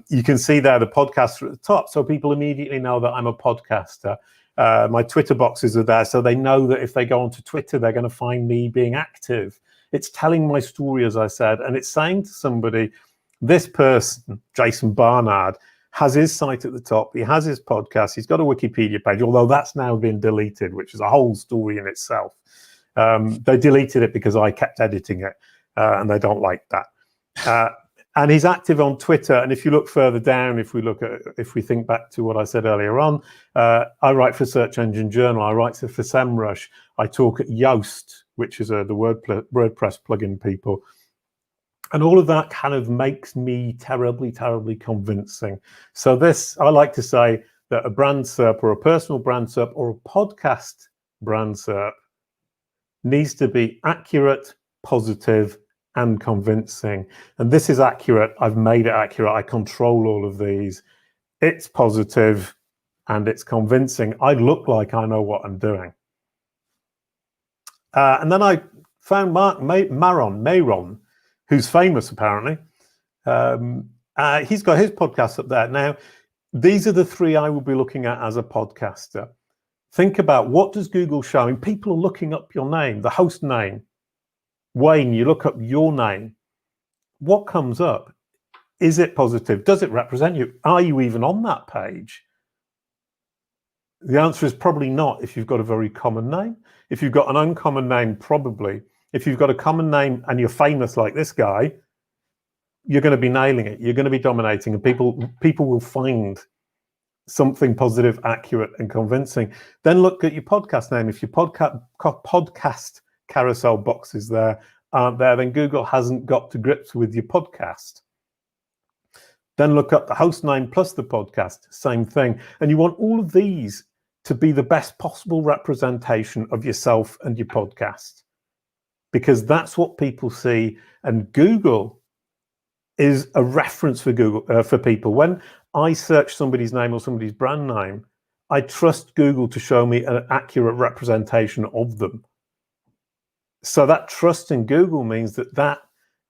You can see there the podcaster at the top, so people immediately know that I'm a podcaster. My Twitter boxes are there, so they know that if they go onto Twitter, they're going to find me being active. It's telling my story, as I said, and it's saying to somebody, this person, Jason Barnard, has his site at the top. He has his podcast. He's got a Wikipedia page, although that's now been deleted, which is a whole story in itself. They deleted it because I kept editing it, and they don't like that. And he's active on Twitter. And if you look further down, if we think back to what I said earlier on, I write for Search Engine Journal. I write for SEMrush. I talk at Yoast, which is the WordPress plugin people. And all of that kind of makes me terribly, terribly convincing. So I like to say that a brand SERP or a personal brand SERP or a podcast brand SERP needs to be accurate, positive, and convincing. And this is accurate. I've made it accurate. I control all of these. It's positive and it's convincing. I look like I know what I'm doing. And then I found Mark Mayron, who's famous apparently. He's got his podcast up there. Now, these are the three I will be looking at as a podcaster. Think about, what does Google show? I mean, people are looking up your name, the host name. Wayne, you look up your name. What comes up? Is it positive? Does it represent you? Are you even on that page? The answer is probably not if you've got a very common name. If you've got an uncommon name, probably. If you've got a common name and you're famous like this guy, you're going to be nailing it. You're going to be dominating, and people will find something positive, accurate, and convincing. Then look at your podcast name. If your podcast carousel boxes aren't there, then Google hasn't got to grips with your podcast. Then look up the host name plus the podcast, same thing. And you want all of these to be the best possible representation of yourself and your podcast, because that's what people see. And Google is a reference for people. When I search somebody's name or somebody's brand name, I trust Google to show me an accurate representation of them. So that trust in Google means that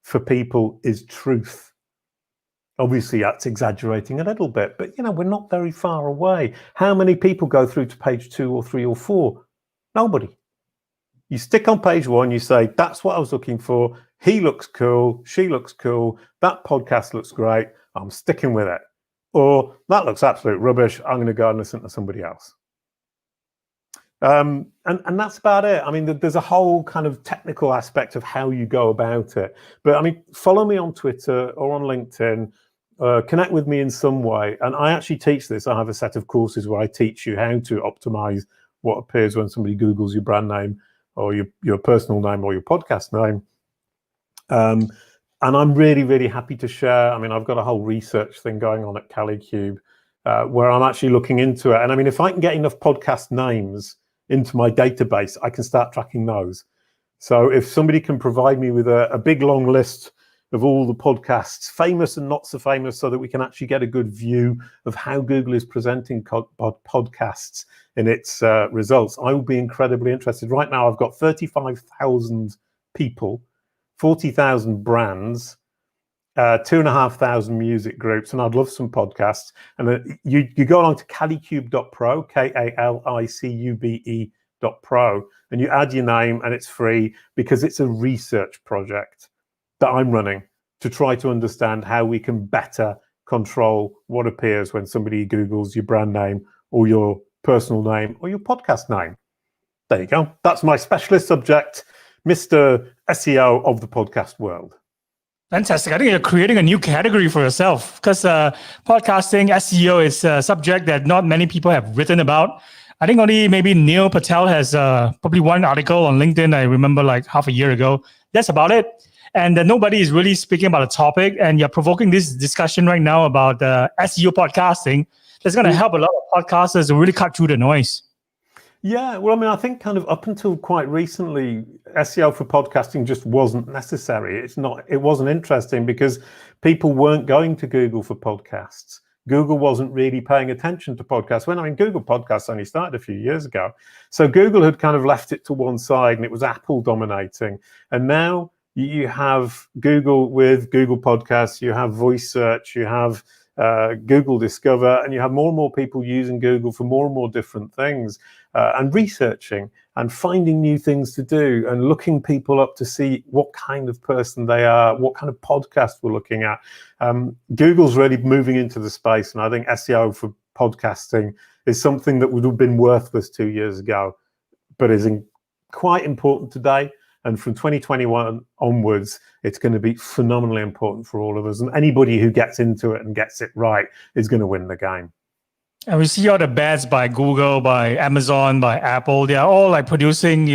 for people is truth. Obviously, that's exaggerating a little bit, but we're not very far away. How many people go through to page 2 or 3 or 4? Nobody. You stick on page 1, you say, that's what I was looking for. He looks cool. She looks cool. That podcast looks great. I'm sticking with it. Or that looks absolute rubbish. I'm going to go and listen to somebody else. And that's about it. I mean, there's a whole kind of technical aspect of how you go about it. But I mean, follow me on Twitter or on LinkedIn, connect with me in some way. And I actually teach this. I have a set of courses where I teach you how to optimize what appears when somebody Googles your brand name or your personal name or your podcast name. And I'm really, really happy to share. I mean, I've got a whole research thing going on at CaliCube where I'm actually looking into it. And I mean, if I can get enough podcast names into my database, I can start tracking those. So if somebody can provide me with a big long list of all the podcasts, famous and not so famous, so that we can actually get a good view of how Google is presenting podcasts in its results, I will be incredibly interested. Right now, I've got 35,000 people, 40,000 brands, 2,500 music groups, and I'd love some podcasts. And you go along to calicube.pro, KALICUBE.pro, and you add your name, and it's free because it's a research project that I'm running to try to understand how we can better control what appears when somebody Googles your brand name or your personal name or your podcast name. There you go. That's my specialist subject, Mr. SEO of the podcast world. Fantastic. I think you're creating a new category for yourself because podcasting SEO is a subject that not many people have written about. I think only maybe Neil Patel has probably one article on LinkedIn. I remember like half a year ago. That's about it. And nobody is really speaking about a topic. And you're provoking this discussion right now about SEO podcasting. That's going to help a lot of podcasters to really cut through the noise. Yeah, well, I mean, I think kind of up until quite recently, SEO for podcasting just wasn't necessary. It wasn't interesting because people weren't going to Google for podcasts. Google wasn't really paying attention to podcasts. Google Podcasts only started a few years ago. So Google had kind of left it to one side and it was Apple dominating. And now you have Google with Google Podcasts, you have voice search, you have Google Discover, and you have more and more people using Google for more and more different things and researching and finding new things to do and looking people up to see what kind of person they are, what kind of podcast we're looking at. Google's really moving into the space, and I think SEO for podcasting is something that would have been worthless 2 years ago, but is quite important today. And from 2021 onwards, it's going to be phenomenally important for all of us. And anybody who gets into it and gets it right is going to win the game. And we see all the bets by Google, by Amazon, by Apple. They are all like producing,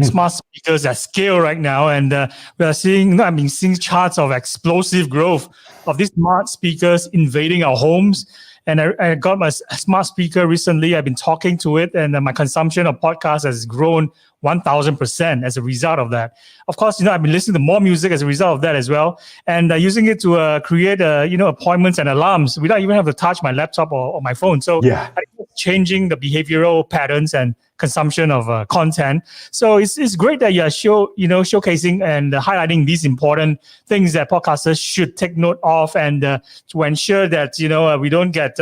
smart speakers at scale right now. And we are seeing, I've been seeing charts of explosive growth of these smart speakers invading our homes. And I got my smart speaker recently. I've been talking to it, and my consumption of podcasts has grown 1,000% as a result of that. Of course, I've been listening to more music as a result of that as well, and using it to create, appointments and alarms without even having to touch my laptop or my phone. So yeah, I think it's changing the behavioral patterns and consumption of content. So it's great that you are showcasing and highlighting these important things that podcasters should take note of, and to ensure that we don't get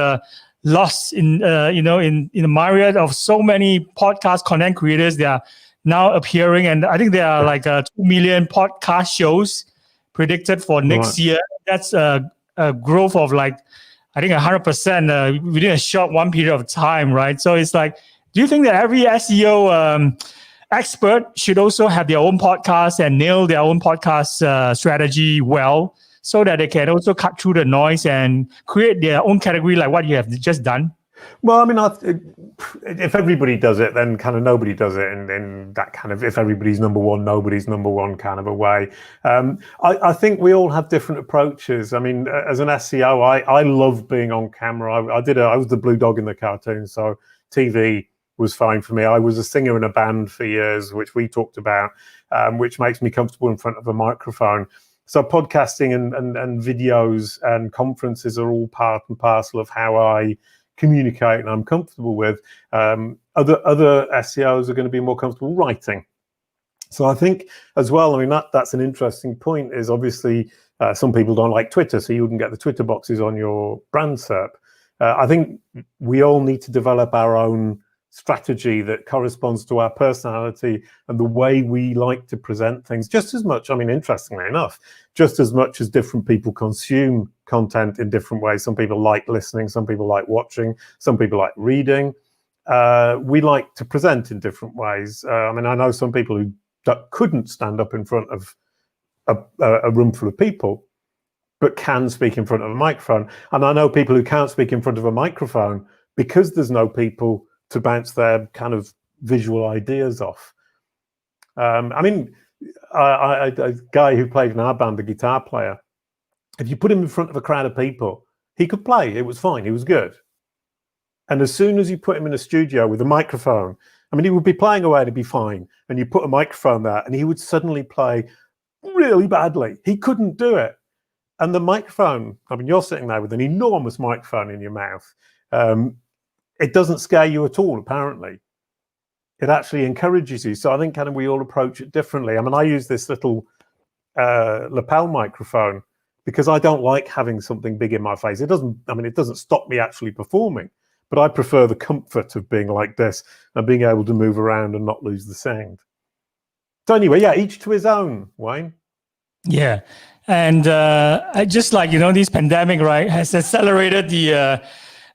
lost in the myriad of so many podcast content creators that are now appearing. And I think there are like 2 million podcast shows predicted for next year. That's a growth of like, I think 100% within a short one period of time, right? So it's like, do you think that every SEO expert should also have their own podcast and nail their own podcast strategy well, so that they can also cut through the noise and create their own category like what you have just done? Well, I mean, if everybody does it, then kind of nobody does it in that kind of, if everybody's number one, nobody's number one kind of a way. I think we all have different approaches. I mean, as an SEO, I love being on camera. I was the blue dog in the cartoon, so TV was fine for me. I was a singer in a band for years, which we talked about, which makes me comfortable in front of a microphone. So podcasting and videos and conferences are all part and parcel of how I communicate and I'm comfortable with. Other SEOs are going to be more comfortable writing. So I think as well, I mean, that's an interesting point, is obviously some people don't like Twitter, so you wouldn't get the Twitter boxes on your brand SERP. I think we all need to develop our own strategy that corresponds to our personality and the way we like to present things, just as much, I mean, interestingly enough, just as much as different people consume content in different ways. Some people like listening, some people like watching, some people like reading. we like to present in different ways. I mean, I know some people who couldn't stand up in front of a room full of people, but can speak in front of a microphone. And I know people who can't speak in front of a microphone because there's no people to bounce their kind of visual ideas off. I mean, a guy who played in our band, the guitar player, if you put him in front of a crowd of people, he could play. It was fine. He was good. And as soon as you put him in a studio with a microphone, I mean, he would be playing away and it'd be fine. And you put a microphone there and he would suddenly play really badly. He couldn't do it. And the microphone, I mean, you're sitting there with an enormous microphone in your mouth. It doesn't scare you at all, apparently. It actually encourages you. So I think kind of we all approach it differently. I mean, I use this little lapel microphone because I don't like having something big in my face. It doesn't stop me actually performing, but I prefer the comfort of being like this and being able to move around and not lose the sound. So anyway, yeah, each to his own, Wayne. Yeah. And I just like, this pandemic, right, has accelerated the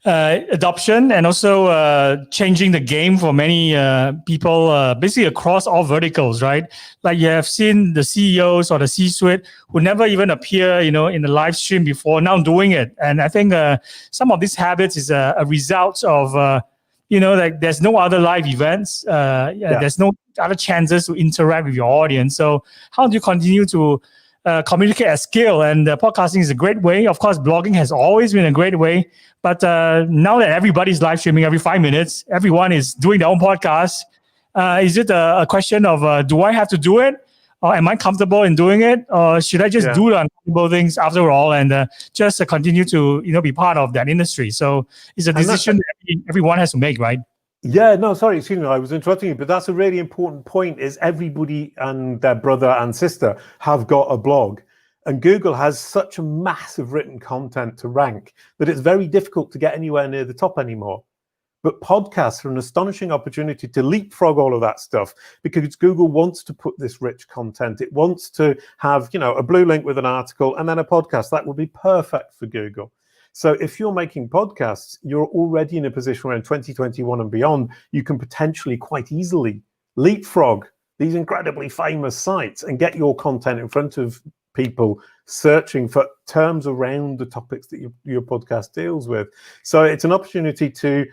adoption and also changing the game for many people, basically across all verticals, right? Like you have seen the CEOs or the C-suite who never even appear, in the live stream before, now doing it. And I think some of these habits is a result of, like there's no other live events. There's no other chances to interact with your audience. So how do you continue to communicate at scale? And podcasting is a great way. Of course, blogging has always been a great way. But now that everybody's live streaming every 5 minutes, everyone is doing their own podcast. Is it a question of do I have to do it? Or am I comfortable in doing it? Or should I just do the uncomfortable things after all and just continue to be part of that industry? So it's a decision that everyone has to make, right? Yeah, no, sorry, excuse me, I was interrupting you, but that's a really important point is everybody and their brother and sister have got a blog. And Google has such a massive written content to rank that it's very difficult to get anywhere near the top anymore. But podcasts are an astonishing opportunity to leapfrog all of that stuff because Google wants to put this rich content. It wants to have, a blue link with an article and then a podcast. That would be perfect for Google. So if you're making podcasts, you're already in a position where in 2021 and beyond, you can potentially quite easily leapfrog these incredibly famous sites and get your content in front of people searching for terms around the topics that your podcast deals with. So it's an opportunity to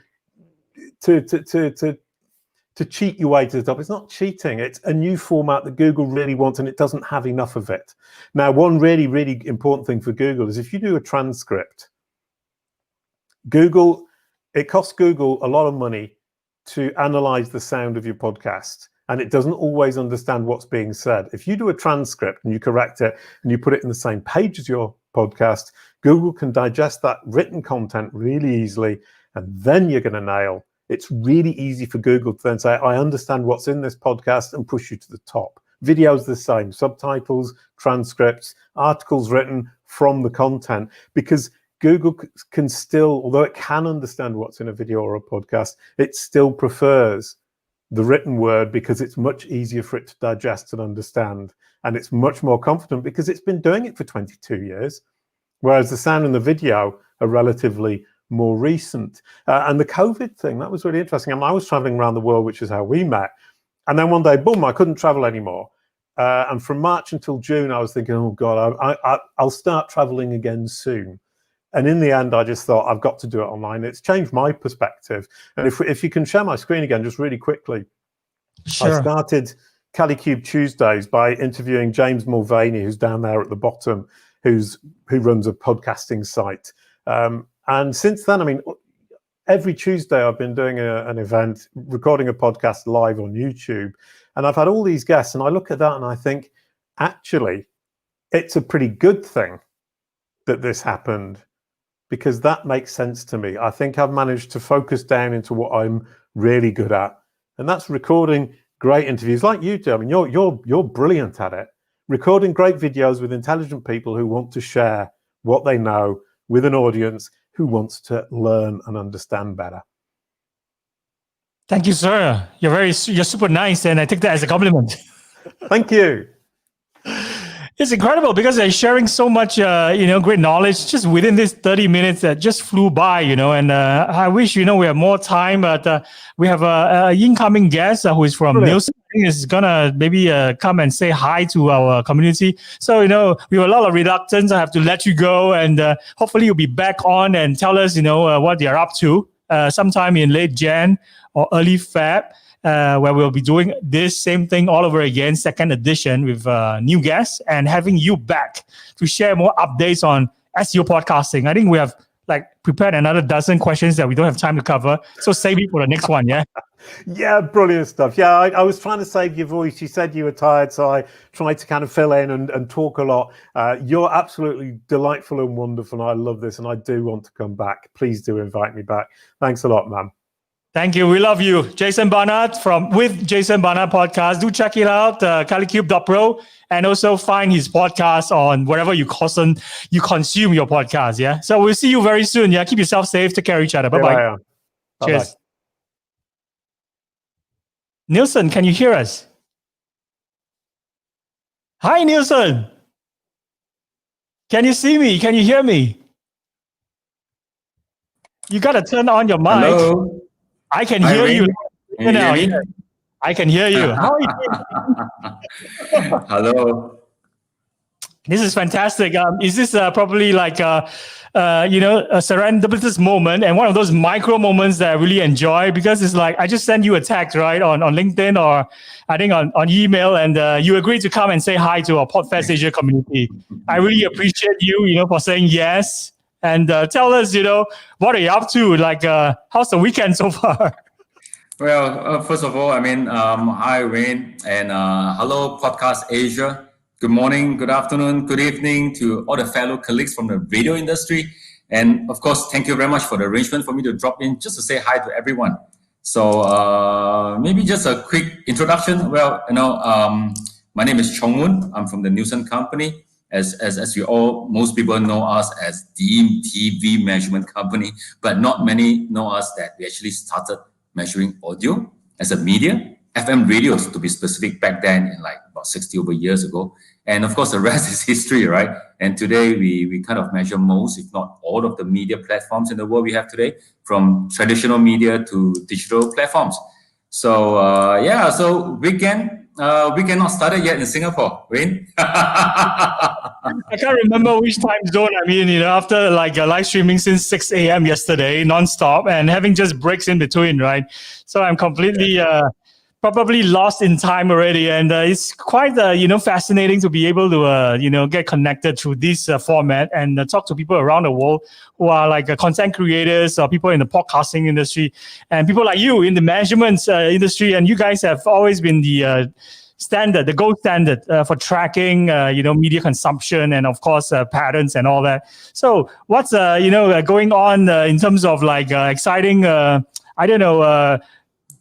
cheat your way to the top. It's not cheating. It's a new format that Google really wants, and it doesn't have enough of it. Now, one really, really important thing for Google is if you do a transcript, it costs Google a lot of money to analyze the sound of your podcast, and it doesn't always understand what's being said. If you do a transcript and you correct it and you put it in the same page as your podcast, Google can digest that written content really easily, and then you're going to nail. It's really easy for Google to then say, I understand what's in this podcast and push you to the top. Videos the same, subtitles, transcripts, articles written from the content, because Google can still, although it can understand what's in a video or a podcast, it still prefers the written word because it's much easier for it to digest and understand. And it's much more confident because it's been doing it for 22 years, whereas the sound and the video are relatively more recent. And the COVID thing, that was really interesting. I mean, I was traveling around the world, which is how we met. And then one day, boom, I couldn't travel anymore. And from March until June, I was thinking, oh God, I'll start traveling again soon. And in the end, I just thought, I've got to do it online. It's changed my perspective. And if you can share my screen again, just really quickly. Sure. I started CaliCube Tuesdays by interviewing James Mulvaney, who's down there at the bottom, who runs a podcasting site. And since then, I mean, every Tuesday I've been doing an event, recording a podcast live on YouTube. And I've had all these guests, and I look at that and I think, actually, it's a pretty good thing that this happened, because that makes sense to me. I think I've managed to focus down into what I'm really good at, and that's recording great interviews like you do. I mean, you're brilliant at it. Recording great videos with intelligent people who want to share what they know with an audience who wants to learn and understand better. Thank you, sir. You're super nice, and I take that as a compliment. Thank you. It's incredible because they're sharing so much, great knowledge just within this 30 minutes that just flew by, and I wish, we have more time, but we have a incoming guest who is from Brilliant. Nielsen. I think is gonna maybe come and say hi to our community. So, we have a lot of reluctance. I have to let you go, and hopefully you'll be back on and tell us, what you're up to sometime in late Jan or early Feb. Where we'll be doing this same thing all over again, second edition with new guests and having you back to share more updates on SEO podcasting. I think we have prepared another dozen questions that we don't have time to cover. So save it for the next one, yeah? Yeah, brilliant stuff. Yeah, I was trying to save your voice. You said you were tired, so I tried to kind of fill in and talk a lot. You're absolutely delightful and wonderful. I love this, and I do want to come back. Please do invite me back. Thanks a lot, man. Thank you. We love you. Jason Barnard with Jason Barnard Podcast. Do check it out, calicube.pro, and also find his podcast on wherever you consume your podcast. Yeah. So we'll see you very soon. Yeah. Keep yourself safe. Take care of each other. Bye-bye. Cheers. Nielsen, can you hear us? Hi, Nielsen. Can you see me? Can you hear me? You got to turn on your mic. Hello. I can hear you. Can you hear me? I can hear you. How are you doing? Hello. This is fantastic. Is this probably like a serendipitous moment and one of those micro moments that I really enjoy, because it's like I just sent you a text, right, on LinkedIn or I think on email, and you agreed to come and say hi to our PodFest Asia community. I really appreciate you, for saying yes. And tell us, what are you up to? Like, how's the weekend so far? Well, first of all, hi, Wayne, and hello, Podcast Asia. Good morning, good afternoon, good evening to all the fellow colleagues from the radio industry. And of course, thank you very much for the arrangement for me to drop in just to say hi to everyone. So maybe just a quick introduction. Well, my name is Chong Moon. I'm from the Nielsen company. As most people know us as the TV measurement company, but not many know us that we actually started measuring audio as a media, FM radios to be specific, back then in about 60 over years ago. And of course, the rest is history, right? And today we kind of measure most, if not all, of the media platforms in the world we have today, from traditional media to digital platforms. So so weekend not started yet in Singapore, Wayne. I can't remember which time zone. After live streaming since 6 a.m. yesterday, nonstop, and having just breaks in between, right? So I'm completely probably lost in time already, and it's quite fascinating to be able to get connected through this format and talk to people around the world who are content creators or people in the podcasting industry, and people like you in the measurements industry. And you guys have always been the standard, the gold standard for tracking, media consumption, and of course patterns and all that. So what's going on in terms of exciting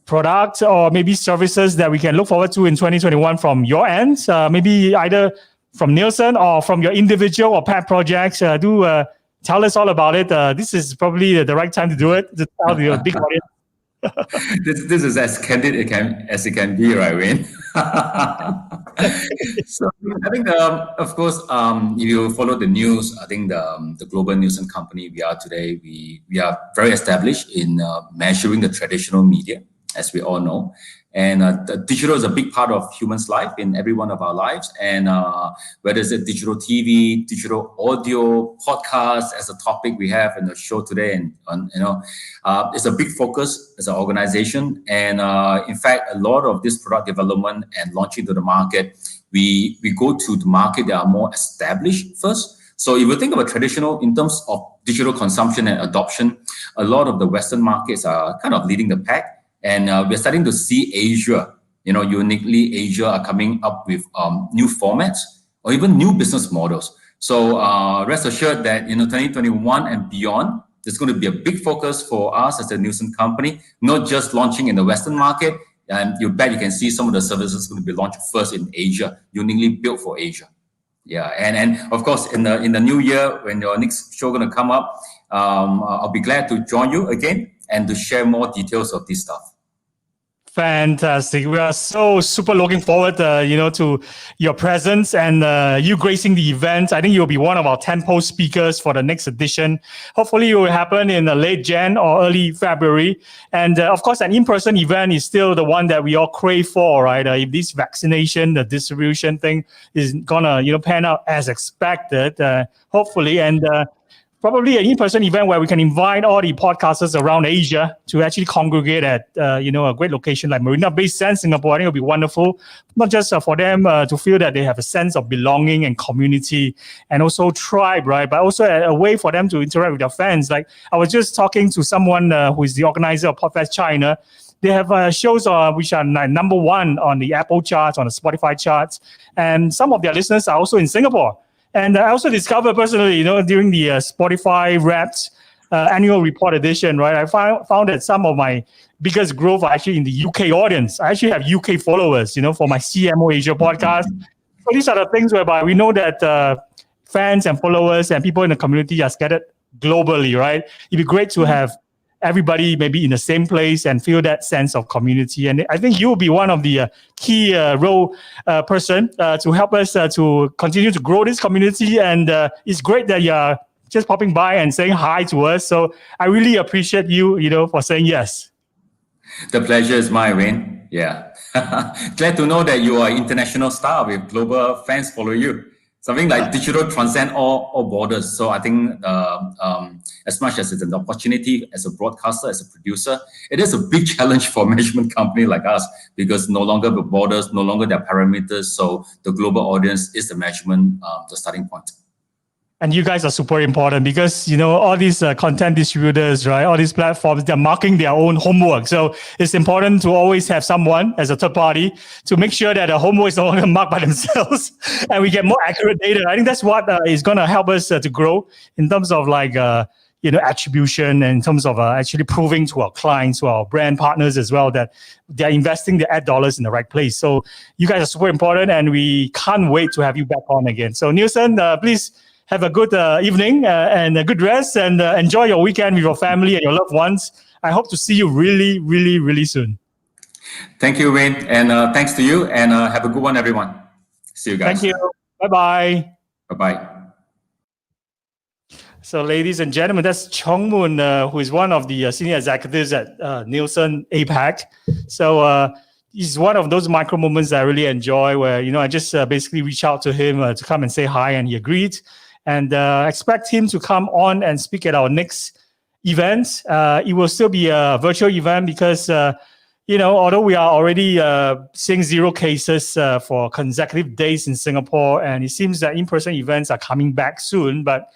products or maybe services that we can look forward to in 2021 from your end? Maybe either from Nielsen or from your individual or pet projects. Do tell us all about it. This is probably the right time to do it, to tell the big audience. This is as candid as it can be, right, Wayne? So I think, of course, if you follow the news, I think the global Nielsen company we are today, we are very established in measuring the traditional media, as we all know. And the digital is a big part of humans' life in every one of our lives. And whether it's a digital TV, digital audio, podcast as a topic we have in the show today, and it's a big focus as an organization. And in fact, a lot of this product development and launching to the market, we go to the market that are more established first. So if you think of a traditional in terms of digital consumption and adoption, a lot of the Western markets are kind of leading the pack. And we're starting to see Asia, uniquely Asia are coming up with new formats or even new business models. So rest assured that 2021 and beyond, there's going to be a big focus for us as a Nielsen company, not just launching in the Western market. And you bet you can see some of the services going to be launched first in Asia, uniquely built for Asia. Yeah, and of course, in the new year, when your next show going to come up, I'll be glad to join you again and to share more details of this stuff. Fantastic. We are so super looking forward, to your presence and you gracing the event. I think you'll be one of our tentpole speakers for the next edition. Hopefully it will happen in late Jan or early February. And of course, an in-person event is still the one that we all crave for, right? If this vaccination, the distribution thing is gonna, pan out as expected, hopefully. And probably an in-person event where we can invite all the podcasters around Asia to actually congregate at, a great location like Marina Bay Sands, Singapore. I think it'll be wonderful, not just for them to feel that they have a sense of belonging and community and also tribe, right? But also a way for them to interact with their fans. Like I was just talking to someone who is the organizer of PodFest China. They have shows which are number one on the Apple charts, on the Spotify charts. And some of their listeners are also in Singapore. And I also discovered personally, during the Spotify Wrapped annual report edition, right? I found that some of my biggest growth are actually in the UK audience. I actually have UK followers, for my CMO Asia podcast. So these are the things whereby we know that fans and followers and people in the community are scattered globally, right? It'd be great to have everybody maybe in the same place and feel that sense of community. And I think you will be one of the key role person to help us to continue to grow this community. And it's great that you're just popping by and saying hi to us. So I really appreciate you, for saying yes. The pleasure is mine, Wayne. Yeah. Glad to know that you are an international star with global fans follow you. Something like digital transcend all borders. So I think as much as it's an opportunity as a broadcaster, as a producer, it is a big challenge for a management company like us because no longer the borders, no longer their parameters. So the global audience is the measurement, the starting point. And you guys are super important because, all these content distributors, right? All these platforms, they're marking their own homework. So it's important to always have someone as a third party to make sure that the homework is no longer marked by themselves and we get more accurate data. I think that's what is going to help us to grow in terms of attribution and in terms of actually proving to our clients, to our brand partners as well, that they're investing their ad dollars in the right place. So you guys are super important and we can't wait to have you back on again. So Nielsen, please have a good evening and a good rest and enjoy your weekend with your family and your loved ones. I hope to see you really, really, really soon. Thank you, Wayne. And thanks to you. And have a good one, everyone. See you guys. Thank you. Bye-bye. Bye-bye. So ladies and gentlemen, that's Chong Moon, who is one of the senior executives at Nielsen APAC. So it's one of those micro moments that I really enjoy where, I just basically reach out to him to come and say hi and he agreed. And expect him to come on and speak at our next event. It will still be a virtual event because, although we are already seeing 0 cases for consecutive days in Singapore, and it seems that in-person events are coming back soon, but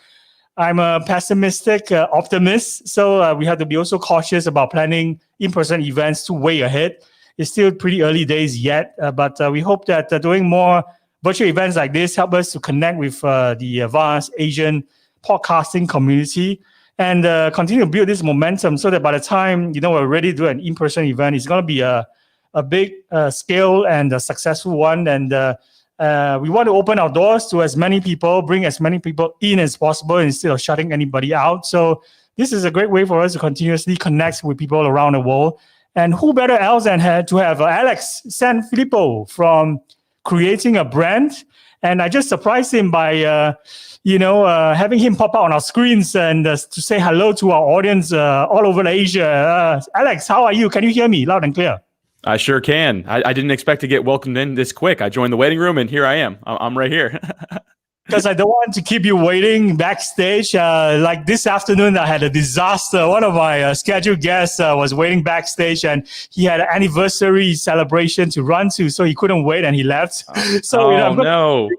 I'm a pessimistic optimist. So we have to be also cautious about planning in-person events too way ahead. It's still pretty early days yet, but we hope that doing more virtual events like this help us to connect with the vast Asian podcasting community and continue to build this momentum so that by the time, we're ready to do an in-person event, it's going to be a big scale and a successful one. And we want to open our doors to as many people, bring as many people in as possible instead of shutting anybody out. So this is a great way for us to continuously connect with people around the world. And who better else than to have Alex Sanfilippo from Creating a Brand. And I just surprised him by, having him pop out on our screens and to say hello to our audience all over Asia. Alex, how are you? Can you hear me loud and clear? I sure can. I didn't expect to get welcomed in this quick. I joined the waiting room and here I am. I'm right here. Because I don't want to keep you waiting backstage. Like this afternoon, I had a disaster. One of my scheduled guests was waiting backstage and he had an anniversary celebration to run to, so he couldn't wait and he left. So I'm going to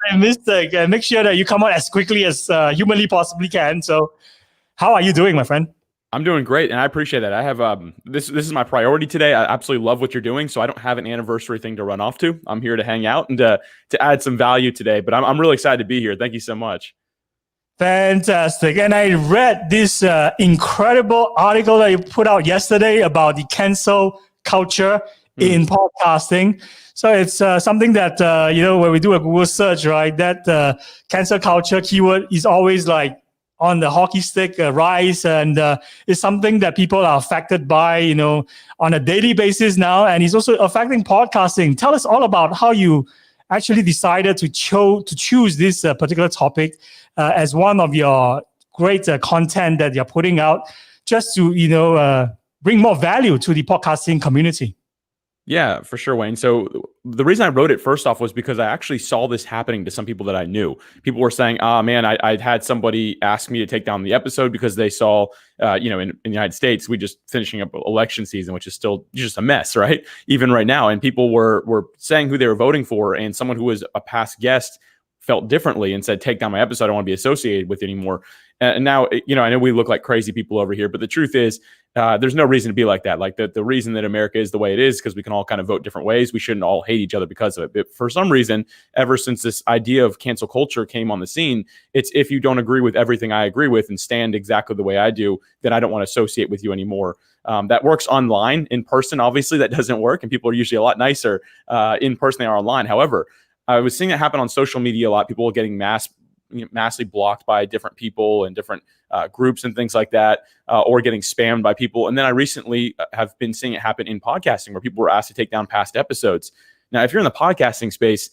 make a mistake and make sure that you come on as quickly as humanly possibly can. So how are you doing, my friend? I'm doing great, and I appreciate that. I have this is my priority today. I absolutely love what you're doing, so I don't have an anniversary thing to run off to. I'm here to hang out and to add some value today, but I'm really excited to be here. Thank you so much. Fantastic. And I read this incredible article that you put out yesterday about the cancel culture in podcasting. So it's something that, when we do a Google search, right, that cancel culture keyword is always like on the hockey stick rise, and it's something that people are affected by, on a daily basis now, and it's also affecting podcasting. Tell us all about how you actually decided to choose this particular topic as one of your great content that you're putting out, just to bring more value to the podcasting community. Yeah, for sure, Wayne. So the reason I wrote it first off was because I actually saw this happening to some people that I knew. People were saying, man, I'd had somebody ask me to take down the episode because they saw, in the United States, we just finishing up election season, which is still just a mess, right? Even right now. And people were saying who they were voting for. And someone who was a past guest felt differently and said, take down my episode. I don't want to be associated with it anymore. And now, I know we look like crazy people over here, but the truth is, there's no reason to be like that. Like the reason that America is the way it is, because we can all kind of vote different ways. We shouldn't all hate each other because of it. But for some reason, ever since this idea of cancel culture came on the scene, it's if you don't agree with everything I agree with and stand exactly the way I do, then I don't want to associate with you anymore. That works online. In person, obviously, that doesn't work. And people are usually a lot nicer in person than they are online. However, I was seeing that happen on social media a lot. People are getting massively blocked by different people and different groups and things like that, or getting spammed by people. And then I recently have been seeing it happen in podcasting where people were asked to take down past episodes. Now, if you're in the podcasting space,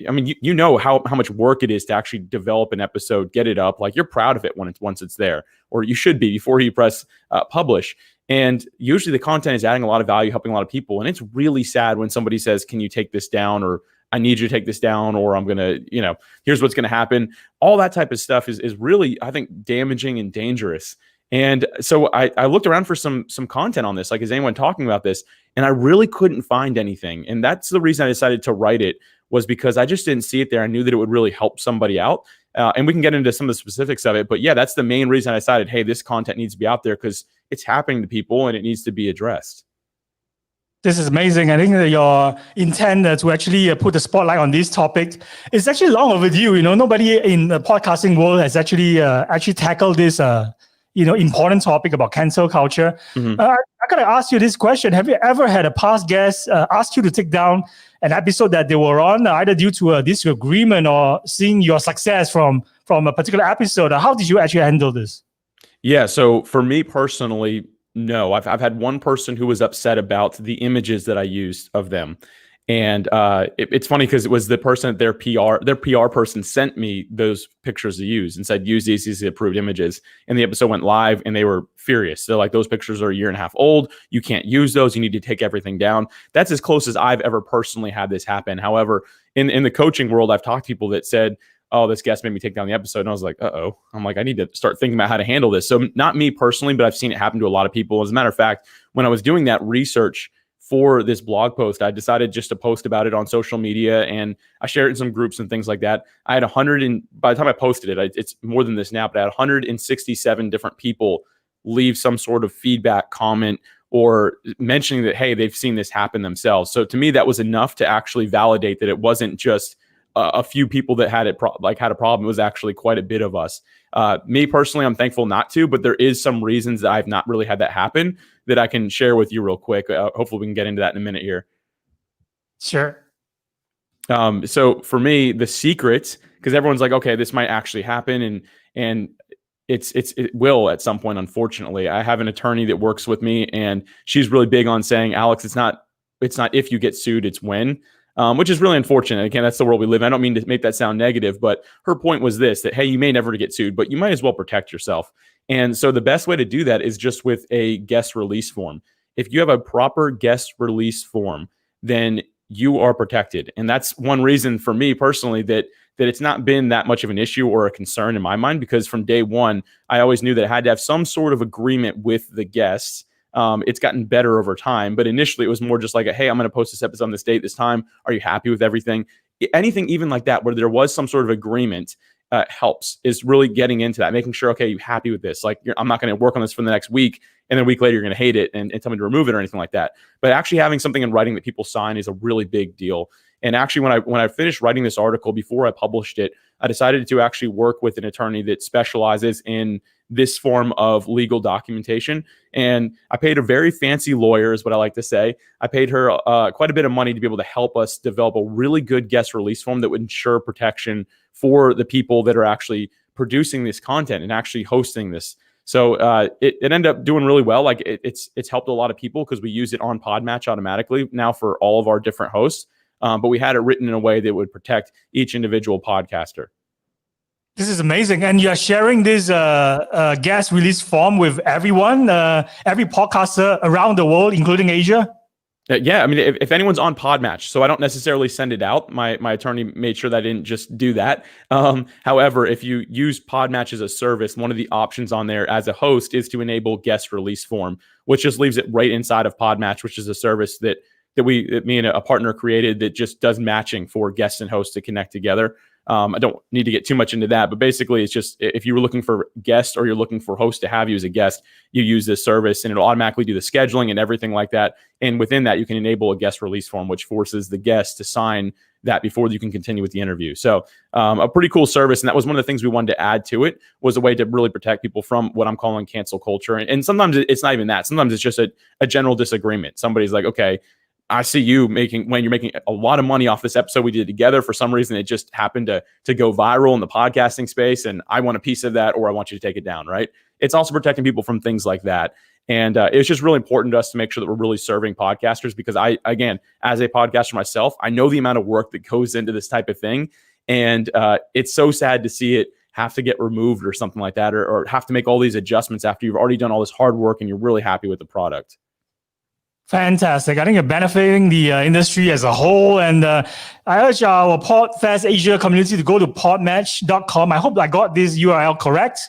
I mean, you know how much work it is to actually develop an episode, get it up. Like you're proud of it once it's there, or you should be before you press publish. And usually the content is adding a lot of value, helping a lot of people. And it's really sad when somebody says, can you take this down? Or I need you to take this down, or I'm going to, here's what's going to happen. All that type of stuff is really, I think, damaging and dangerous. And so I looked around for some content on this, like, is anyone talking about this? And I really couldn't find anything. And that's the reason I decided to write it, was because I just didn't see it there. I knew that it would really help somebody out. And we can get into some of the specifics of it. But yeah, that's the main reason I decided, hey, this content needs to be out there because it's happening to people and it needs to be addressed. This is amazing. I think that your intent to actually put the spotlight on this topic is actually long overdue. Nobody in the podcasting world has actually tackled this, important topic about cancel culture. Mm-hmm. I gotta ask you this question: have you ever had a past guest ask you to take down an episode that they were on, either due to a disagreement or seeing your success from a particular episode? How did you actually handle this? Yeah. So for me personally, no, I've had one person who was upset about the images that I used of them. And it's funny because it was the person that their PR person sent me those pictures to use and said, use these as the approved images. And the episode went live and they were furious. They're like, those pictures are a year and a half old. You can't use those. You need to take everything down. That's as close as I've ever personally had this happen. However, in the coaching world, I've talked to people that said, oh, this guest made me take down the episode. And I was like, uh-oh. I'm like, I need to start thinking about how to handle this. So not me personally, but I've seen it happen to a lot of people. As a matter of fact, when I was doing that research for this blog post, I decided just to post about it on social media, and I shared it in some groups and things like that. I had by the time I posted it, it's more than this now, but I had 167 different people leave some sort of feedback, comment, or mentioning that, hey, they've seen this happen themselves. So to me, that was enough to actually validate that it wasn't just a few people that had a problem. It was actually quite a bit of us. Me personally, I'm thankful not to, but there is some reasons that I've not really had that happen that I can share with you real quick. Hopefully we can get into that in a minute here. Sure. So for me, the secret, because everyone's like, okay, this might actually happen. And it will at some point, unfortunately. I have an attorney that works with me, and she's really big on saying, Alex, it's not if you get sued, it's when. Which is really unfortunate. Again, that's the world we live in. I don't mean to make that sound negative, but her point was this, that, hey, you may never get sued, but you might as well protect yourself. And so the best way to do that is just with a guest release form. If you have a proper guest release form, then you are protected. And that's one reason for me personally that it's not been that much of an issue or a concern in my mind, because from day one, I always knew that I had to have some sort of agreement with the guests. It's gotten better over time, but initially it was more just like, hey, I'm going to post this episode on this date, this time. Are you happy with everything? Anything even like that, where there was some sort of agreement, helps, is really getting into that, making sure, okay, you happy with this? Like, I'm not going to work on this for the next week, and then a week later you're going to hate it and tell me to remove it or anything like that. But actually having something in writing that people sign is a really big deal. And actually, when I finished writing this article, before I published it, I decided to actually work with an attorney that specializes in this form of legal documentation. And I paid a very fancy lawyer, is what I like to say. I paid her quite a bit of money to be able to help us develop a really good guest release form that would ensure protection for the people that are actually producing this content and actually hosting this. So it ended up doing really well. Like it's helped a lot of people because we use it on Podmatch automatically now for all of our different hosts. But we had it written in a way that would protect each individual podcaster. This is amazing. And you're sharing this guest release form with everyone, every podcaster around the world, including Asia? Yeah, I mean, if anyone's on Podmatch, so I don't necessarily send it out. My attorney made sure that I didn't just do that. However, if you use Podmatch as a service, one of the options on there as a host is to enable guest release form, which just leaves it right inside of Podmatch, which is a service that me and a partner created that just does matching for guests and hosts to connect together. I don't need to get too much into that, but basically it's just if you were looking for guests or you're looking for hosts to have you as a guest, you use this service and it'll automatically do the scheduling and everything like that. And within that, you can enable a guest release form, which forces the guest to sign that before you can continue with the interview. So a pretty cool service. And that was one of the things we wanted to add to it, was a way to really protect people from what I'm calling cancel culture. And sometimes it's not even that. Sometimes it's just a general disagreement. Somebody's like, okay, I see you when you're making a lot of money off this episode we did together. For some reason, it just happened to go viral in the podcasting space, and I want a piece of that, or I want you to take it down, right? It's also protecting people from things like that. And it's just really important to us to make sure that we're really serving podcasters, because again, as a podcaster myself, I know the amount of work that goes into this type of thing. And it's so sad to see it have to get removed or something like that, or have to make all these adjustments after you've already done all this hard work and you're really happy with the product. Fantastic. I think you're benefiting the industry as a whole. And I urge our PodFest Asia community to go to podmatch.com. I hope I got this URL correct.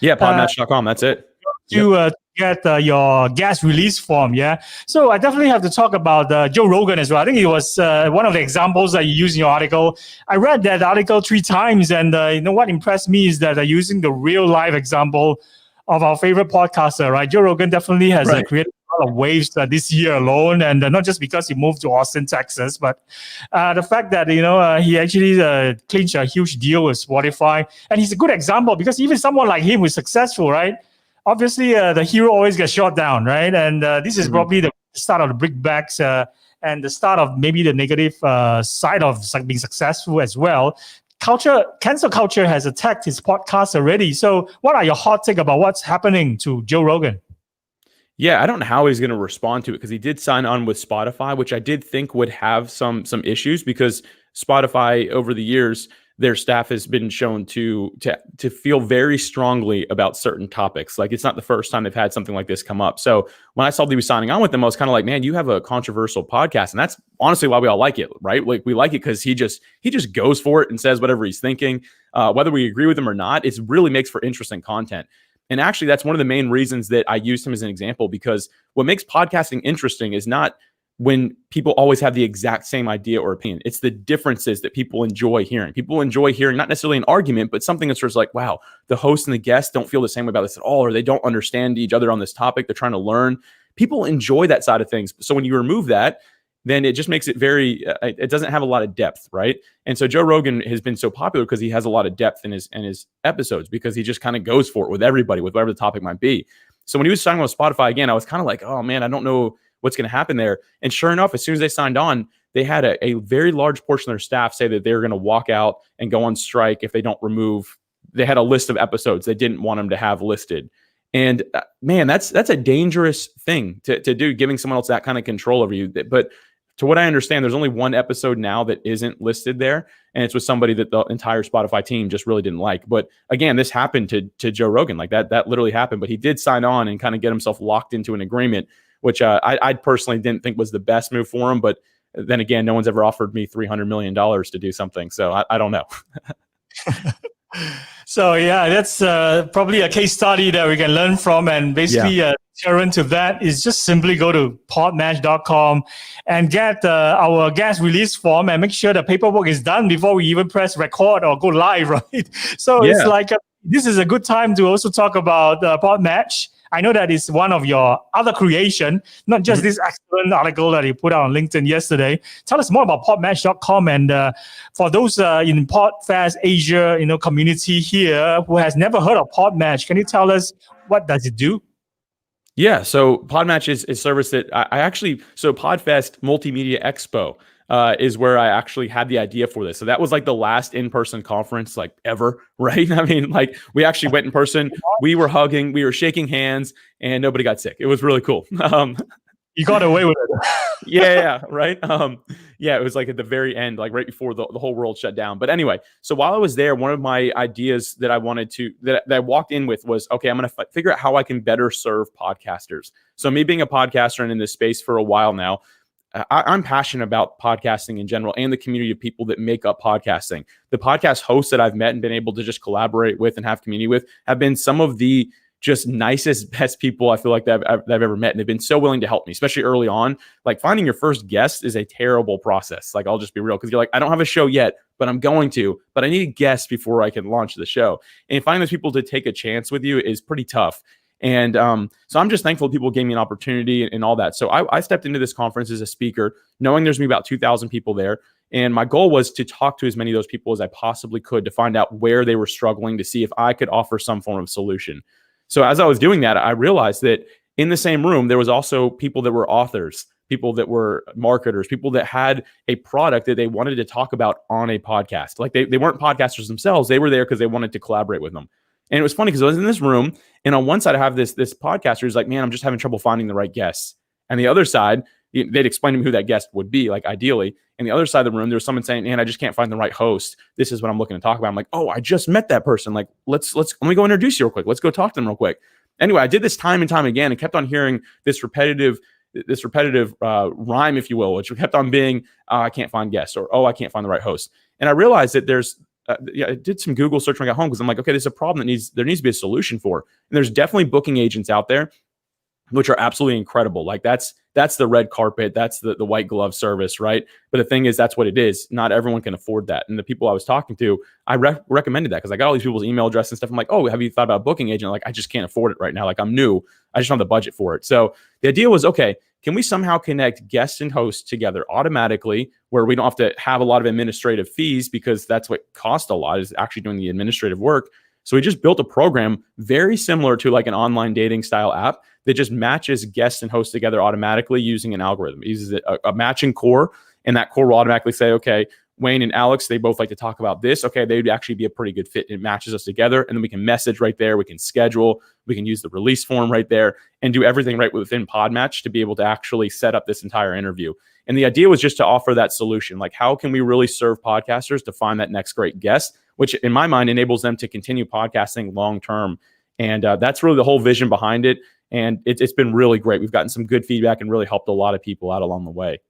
Yeah, podmatch.com. That's it. To get your guest release form. Yeah. So I definitely have to talk about Joe Rogan as well. I think it was one of the examples that you use in your article. I read that article 3 times. And what impressed me is that using the real life example of our favorite podcaster, right? Joe Rogan definitely has created a lot of waves this year alone, and not just because he moved to Austin, Texas, but the fact that he actually clinched a huge deal with Spotify, and he's a good example because even someone like him who's successful, right? Obviously, the hero always gets shot down, right? And this is probably the start of the brickbacks and the start of maybe the negative side of being successful as well. Cancel culture has attacked his podcast already. So what are your hot take about what's happening to Joe Rogan? Yeah, I don't know how he's going to respond to it, because he did sign on with Spotify, which I did think would have some issues, because Spotify over the years, their staff has been shown to feel very strongly about certain topics. Like, it's not the first time they've had something like this come up. So when I saw that he was signing on with them, I was kind of like, man, you have a controversial podcast. And that's honestly why we all like it, right? Like, we like it because he just goes for it and says whatever he's thinking. Whether we agree with him or not, it really makes for interesting content. And actually, that's one of the main reasons that I used him as an example, because what makes podcasting interesting is not when people always have the exact same idea or opinion. It's the differences that people enjoy hearing. People enjoy hearing not necessarily an argument, but something that's just like, wow, the host and the guest don't feel the same about this at all, or they don't understand each other on this topic. They're trying to learn. People enjoy that side of things. So when you remove that, then it just makes it very, it doesn't have a lot of depth, right? And so Joe Rogan has been so popular because he has a lot of depth in his episodes, because he just kind of goes for it with everybody, with whatever the topic might be. So when he was signing with Spotify again, I was kind of like, oh man, I don't know what's going to happen there. And sure enough, as soon as they signed on, they had a very large portion of their staff say that they were going to walk out and go on strike if they don't remove. They had a list of episodes they didn't want them to have listed. And man, that's a dangerous thing to do, giving someone else that kind of control over you. But to what I understand, there's only one episode now that isn't listed there, and it's with somebody that the entire Spotify team just really didn't like. But again, this happened to Joe Rogan. Like that literally happened. But he did sign on and kind of get himself locked into an agreement, which I personally didn't think was the best move for him. But then again, no one's ever offered me $300 million to do something, so I don't know. So yeah, that's probably a case study that we can learn from, and basically deterrent to that is just simply go to podmatch.com and get our guest release form and make sure the paperwork is done before we even press record or go live, right? So it's like this is a good time to also talk about Podmatch. I know that is one of your other creation, not just this excellent article that you put out on LinkedIn yesterday. Tell us more about podmatch.com, and for those in PodFest Asia, community here who has never heard of Podmatch, can you tell us what does it do? Yeah, so PodMatch is a service that I actually, so PodFest Multimedia Expo is where I actually had the idea for this. So that was like the last in-person conference like ever, right? I mean, like we actually went in person, we were hugging, we were shaking hands, and nobody got sick. It was really cool. You got away with it. yeah, right. Yeah, it was like at the very end, like right before the whole world shut down. But anyway, so while I was there, one of my ideas that I wanted to that I walked in with was, okay, I'm going to figure out how I can better serve podcasters. So me being a podcaster and in this space for a while now, I'm passionate about podcasting in general and the community of people that make up podcasting. The podcast hosts that I've met and been able to just collaborate with and have community with have been some of the just nicest, best people I feel like that I've ever met. And they've been so willing to help me, especially early on. Like finding your first guest is a terrible process. Like I'll just be real, because you're like, I don't have a show yet, but I'm going to, but I need guests before I can launch the show. And finding those people to take a chance with you is pretty tough. And so I'm just thankful people gave me an opportunity and all that. So I stepped into this conference as a speaker, knowing there's going to be about 2,000 people there. And my goal was to talk to as many of those people as I possibly could to find out where they were struggling, to see if I could offer some form of solution. So as I was doing that, I realized that in the same room, there was also people that were authors, people that were marketers, people that had a product that they wanted to talk about on a podcast. Like they weren't podcasters themselves. They were there because they wanted to collaborate with them. And it was funny because I was in this room, and on one side I have this podcaster who's like, man, I'm just having trouble finding the right guests. And the other side, they'd explain to me who that guest would be, like ideally. And the other side of the room, there was someone saying, man, I just can't find the right host. This is what I'm looking to talk about. I'm like, oh, I just met that person. Like, let me go introduce you real quick. Let's go talk to them real quick. Anyway, I did this time and time again and kept on hearing this repetitive rhyme, if you will, which kept on being, I can't find guests, or, oh, I can't find the right host. And I realized that I did some Google search when I got home, because I'm like, okay, this is a problem that there needs to be a solution for. And there's definitely booking agents out there which are absolutely incredible. Like that's the red carpet, that's the white glove service, right? But the thing is, that's what it is. Not everyone can afford that. And the people I was talking to, I recommended that because I got all these people's email address and stuff. I'm like, oh, have you thought about a booking agent? Like, I just can't afford it right now. Like, I'm new. I just don't have the budget for it. So the idea was, okay, can we somehow connect guests and hosts together automatically, where we don't have to have a lot of administrative fees, because that's what costs a lot, is actually doing the administrative work. So we just built a program very similar to like an online dating style app that just matches guests and hosts together automatically using an algorithm. It uses a matching core, and that core will automatically say, okay, Wayne and Alex, they both like to talk about this. Okay, they'd actually be a pretty good fit. It matches us together, and then we can message right there. We can schedule. We can use the release form right there and do everything right within PodMatch to be able to actually set up this entire interview. And the idea was just to offer that solution. Like, how can we really serve podcasters to find that next great guest, which in my mind enables them to continue podcasting long-term. And that's really the whole vision behind it. And it's been really great. We've gotten some good feedback and really helped a lot of people out along the way.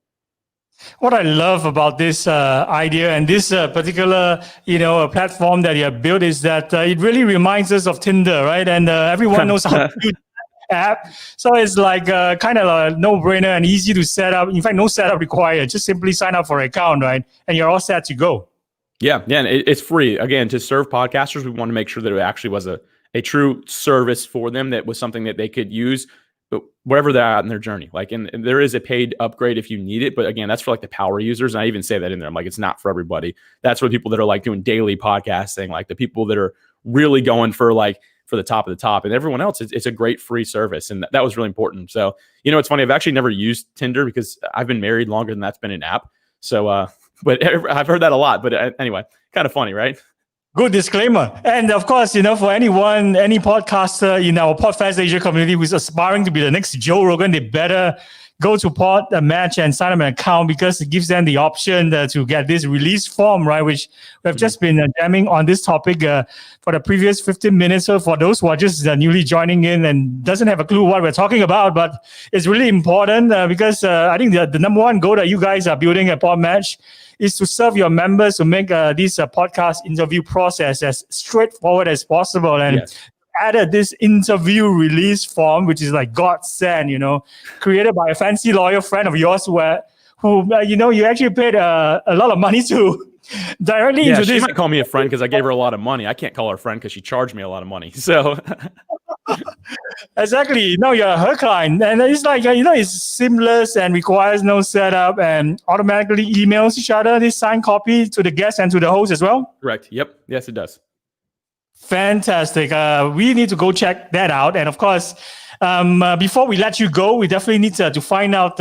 What I love about this idea and this particular, platform that you have built is that it really reminds us of Tinder, right? And everyone knows how to use the app. So it's like kind of a no-brainer and easy to set up. In fact, no setup required. Just simply sign up for an account, right? And you're all set to go. Yeah, and it's free. Again, to serve podcasters, we want to make sure that it actually was a true service for them, that was something that they could use wherever they're at in their journey. Like, and there is a paid upgrade if you need it, but again, that's for like the power users. And I even say that in there. I'm like, it's not for everybody. That's for people that are like doing daily podcasting, like the people that are really going for the top of the top, and everyone else, it's a great free service. And that was really important. So, it's funny. I've actually never used Tinder because I've been married longer than that's been an app. So, but I've heard that a lot. But anyway, kind of funny, right? Good disclaimer. And of course, for anyone, any podcaster in our PodFest Asia community who's aspiring to be the next Joe Rogan, they better go to PodMatch and sign up an account, because it gives them the option to get this release form, right? Which we have just been jamming on this topic for the previous 15 minutes. So for those who are just newly joining in and doesn't have a clue what we're talking about, but it's really important because I think the number one goal that you guys are building at PodMatch is to serve your members, to make this podcast interview process as straightforward as possible. And added this interview release form, which is like God sent, created by a fancy lawyer friend of yours who you actually paid a lot of money to directly introduce. She might call me a friend because I gave her a lot of money. I can't call her a friend because she charged me a lot of money. So exactly. No, you're her client. And it's like, it's seamless and requires no setup, and automatically emails each other this signed copy to the guest and to the host as well. Correct. Yep. Yes, it does. Fantastic. We need to go check that out. And of course, Before we let you go, we definitely need to find out,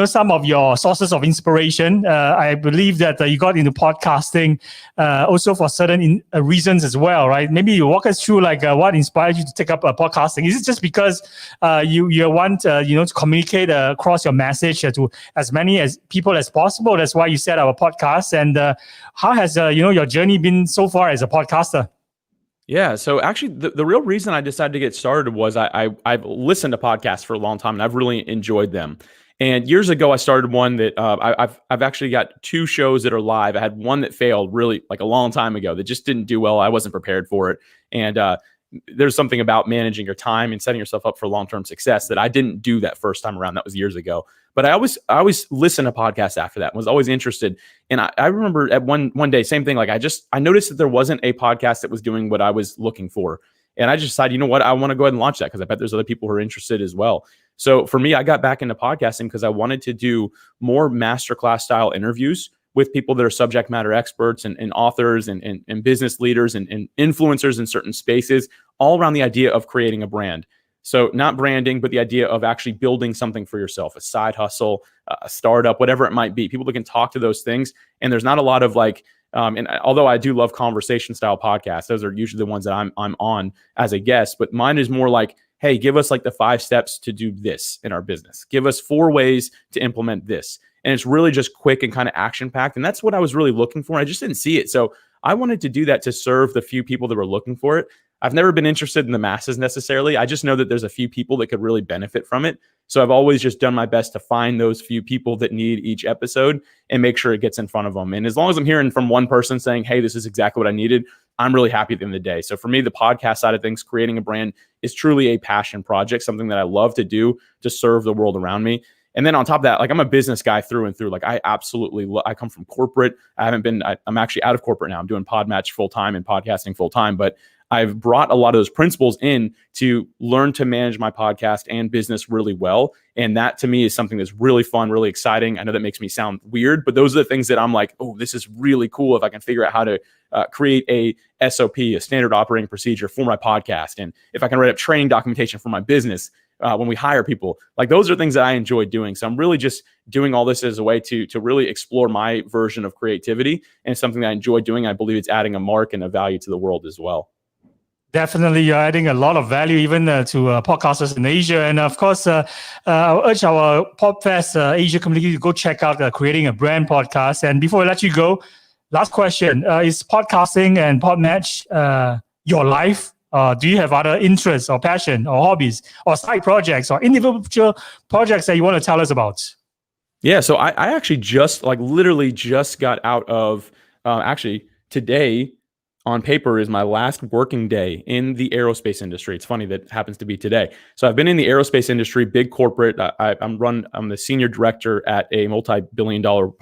some of your sources of inspiration. I believe that you got into podcasting also for certain reasons as well, right? Maybe you walk us through what inspired you to take up podcasting. Is it just because you want to communicate across your message to as many as people as possible? That's why you set our podcast. And how has your journey been so far as a podcaster? Yeah. So actually, the real reason I decided to get started was I've listened to podcasts for a long time and I've really enjoyed them. And years ago, I started one that I've actually got 2 shows that are live. I had one that failed really like a long time ago that just didn't do well. I wasn't prepared for it. And there's something about managing your time and setting yourself up for long-term success that I didn't do that first time around. That was years ago. But I always listened to podcasts after that and was always interested. And I remember at one day, same thing. Like I noticed that there wasn't a podcast that was doing what I was looking for. And I just decided, you know what, I want to go ahead and launch that because I bet there's other people who are interested as well. So for me, I got back into podcasting because I wanted to do more masterclass style interviews with people that are subject matter experts and authors and business leaders and influencers in certain spaces, all around the idea of creating a brand. So not branding, but the idea of actually building something for yourself, a side hustle, a startup, whatever it might be, people that can talk to those things. And there's not a lot of and although I do love conversation style podcasts, those are usually the ones that I'm on as a guest, but mine is more like, hey, give us the 5 steps to do this in our business. Give us 4 ways to implement this. And it's really just quick and kind of action packed. And that's what I was really looking for. I just didn't see it. So I wanted to do that to serve the few people that were looking for it. I've never been interested in the masses necessarily. I just know that there's a few people that could really benefit from it. So I've always just done my best to find those few people that need each episode and make sure it gets in front of them. And as long as I'm hearing from one person saying, hey, this is exactly what I needed, I'm really happy at the end of the day. So for me, the podcast side of things, creating a brand is truly a passion project, something that I love to do to serve the world around me. And then on top of that, I'm a business guy through and through. I absolutely I come from corporate. I'm actually out of corporate now. I'm doing Podmatch full time and podcasting full time, but I've brought a lot of those principles in to learn to manage my podcast and business really well. And that to me is something that's really fun, really exciting. I know that makes me sound weird, but those are the things that I'm like, oh, this is really cool if I can figure out how to create a SOP, a standard operating procedure for my podcast. And if I can write up training documentation for my business when we hire people, those are things that I enjoy doing. So I'm really just doing all this as a way to really explore my version of creativity. And it's something that I enjoy doing. I believe it's adding a mark and a value to the world as well. Definitely, you're adding a lot of value even to podcasters in Asia. And of course, I'll urge our PodFest Asia community to go check out Creating a Brand podcast. And before I let you go, last question. Is podcasting and Podmatch your life? Do you have other interests or passion or hobbies or side projects or individual projects that you want to tell us about? Yeah, so I actually literally just got out of, actually today on paper is my last working day in the aerospace industry. It's funny that happens to be today. So I've been in the aerospace industry, big corporate. I'm the senior director at a multi-billion-dollar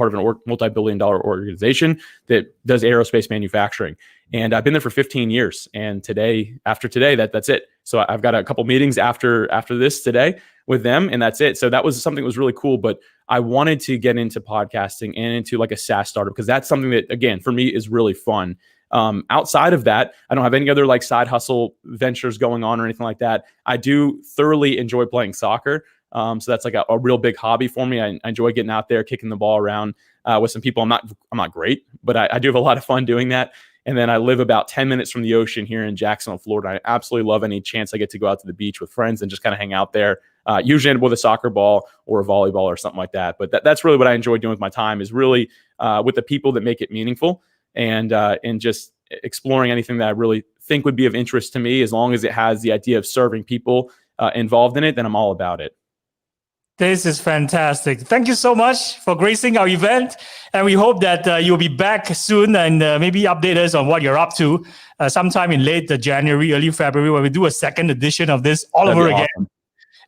organization that does aerospace manufacturing. And I've been there for 15 years. And after today, that's it. So I've got a couple meetings after this today with them, and that's it. So that was something that was really cool. But I wanted to get into podcasting and into a SaaS startup because that's something that, again, for me is really fun. Outside of that, I don't have any other side hustle ventures going on or anything like that. I do thoroughly enjoy playing soccer. So that's a real big hobby for me. I enjoy getting out there, kicking the ball around with some people. I'm not great, but I do have a lot of fun doing that. And then I live about 10 minutes from the ocean here in Jacksonville, Florida. I absolutely love any chance I get to go out to the beach with friends and just kind of hang out there, usually end with a soccer ball or a volleyball or something like that. But that's really what I enjoy doing with my time is really with the people that make it meaningful. And just exploring anything that I really think would be of interest to me, as long as it has the idea of serving people involved in it, then I'm all about it. This is fantastic. Thank you so much for gracing our event. And we hope that you'll be back soon and maybe update us on what you're up to sometime in late January, early February, when we do a second edition of this all over again. Awesome.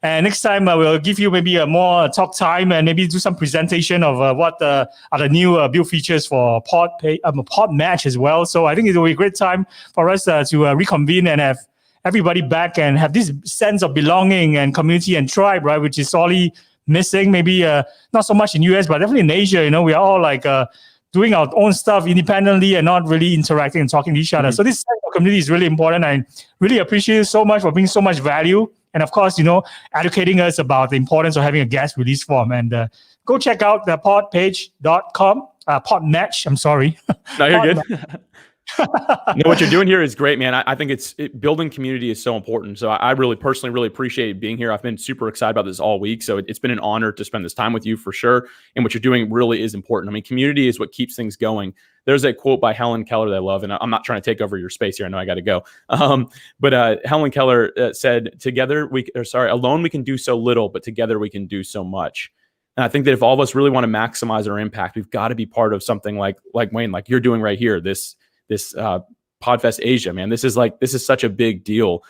And next time we'll give you maybe a more talk time and maybe do some presentation of what are the new build features for Podmatch as well. So I think it will be a great time for us to reconvene and have everybody back and have this sense of belonging and community and tribe, right? Which is sorely missing. Maybe not so much in US, but definitely in Asia. We are all doing our own stuff independently and not really interacting and talking to each other. So this sense of community is really important. I really appreciate you so much for bringing so much value and of course, educating us about the importance of having a guest release form. And go check out the podpage.com, podmatch. I'm sorry. No, you're good. No, what you're doing here is great, man. I think building community is so important. So I really personally really appreciate being here. I've been super excited about this all week. So it's been an honor to spend this time with you for sure. And what you're doing really is important. I mean, community is what keeps things going. There's a quote by Helen Keller that I love, and I'm not trying to take over your space here. I know I got to go. But Helen Keller said, alone we can do so little, but together we can do so much. And I think that if all of us really want to maximize our impact, we've got to be part of something like Wayne, like you're doing right here, this PodFest Asia, man. This is such a big deal.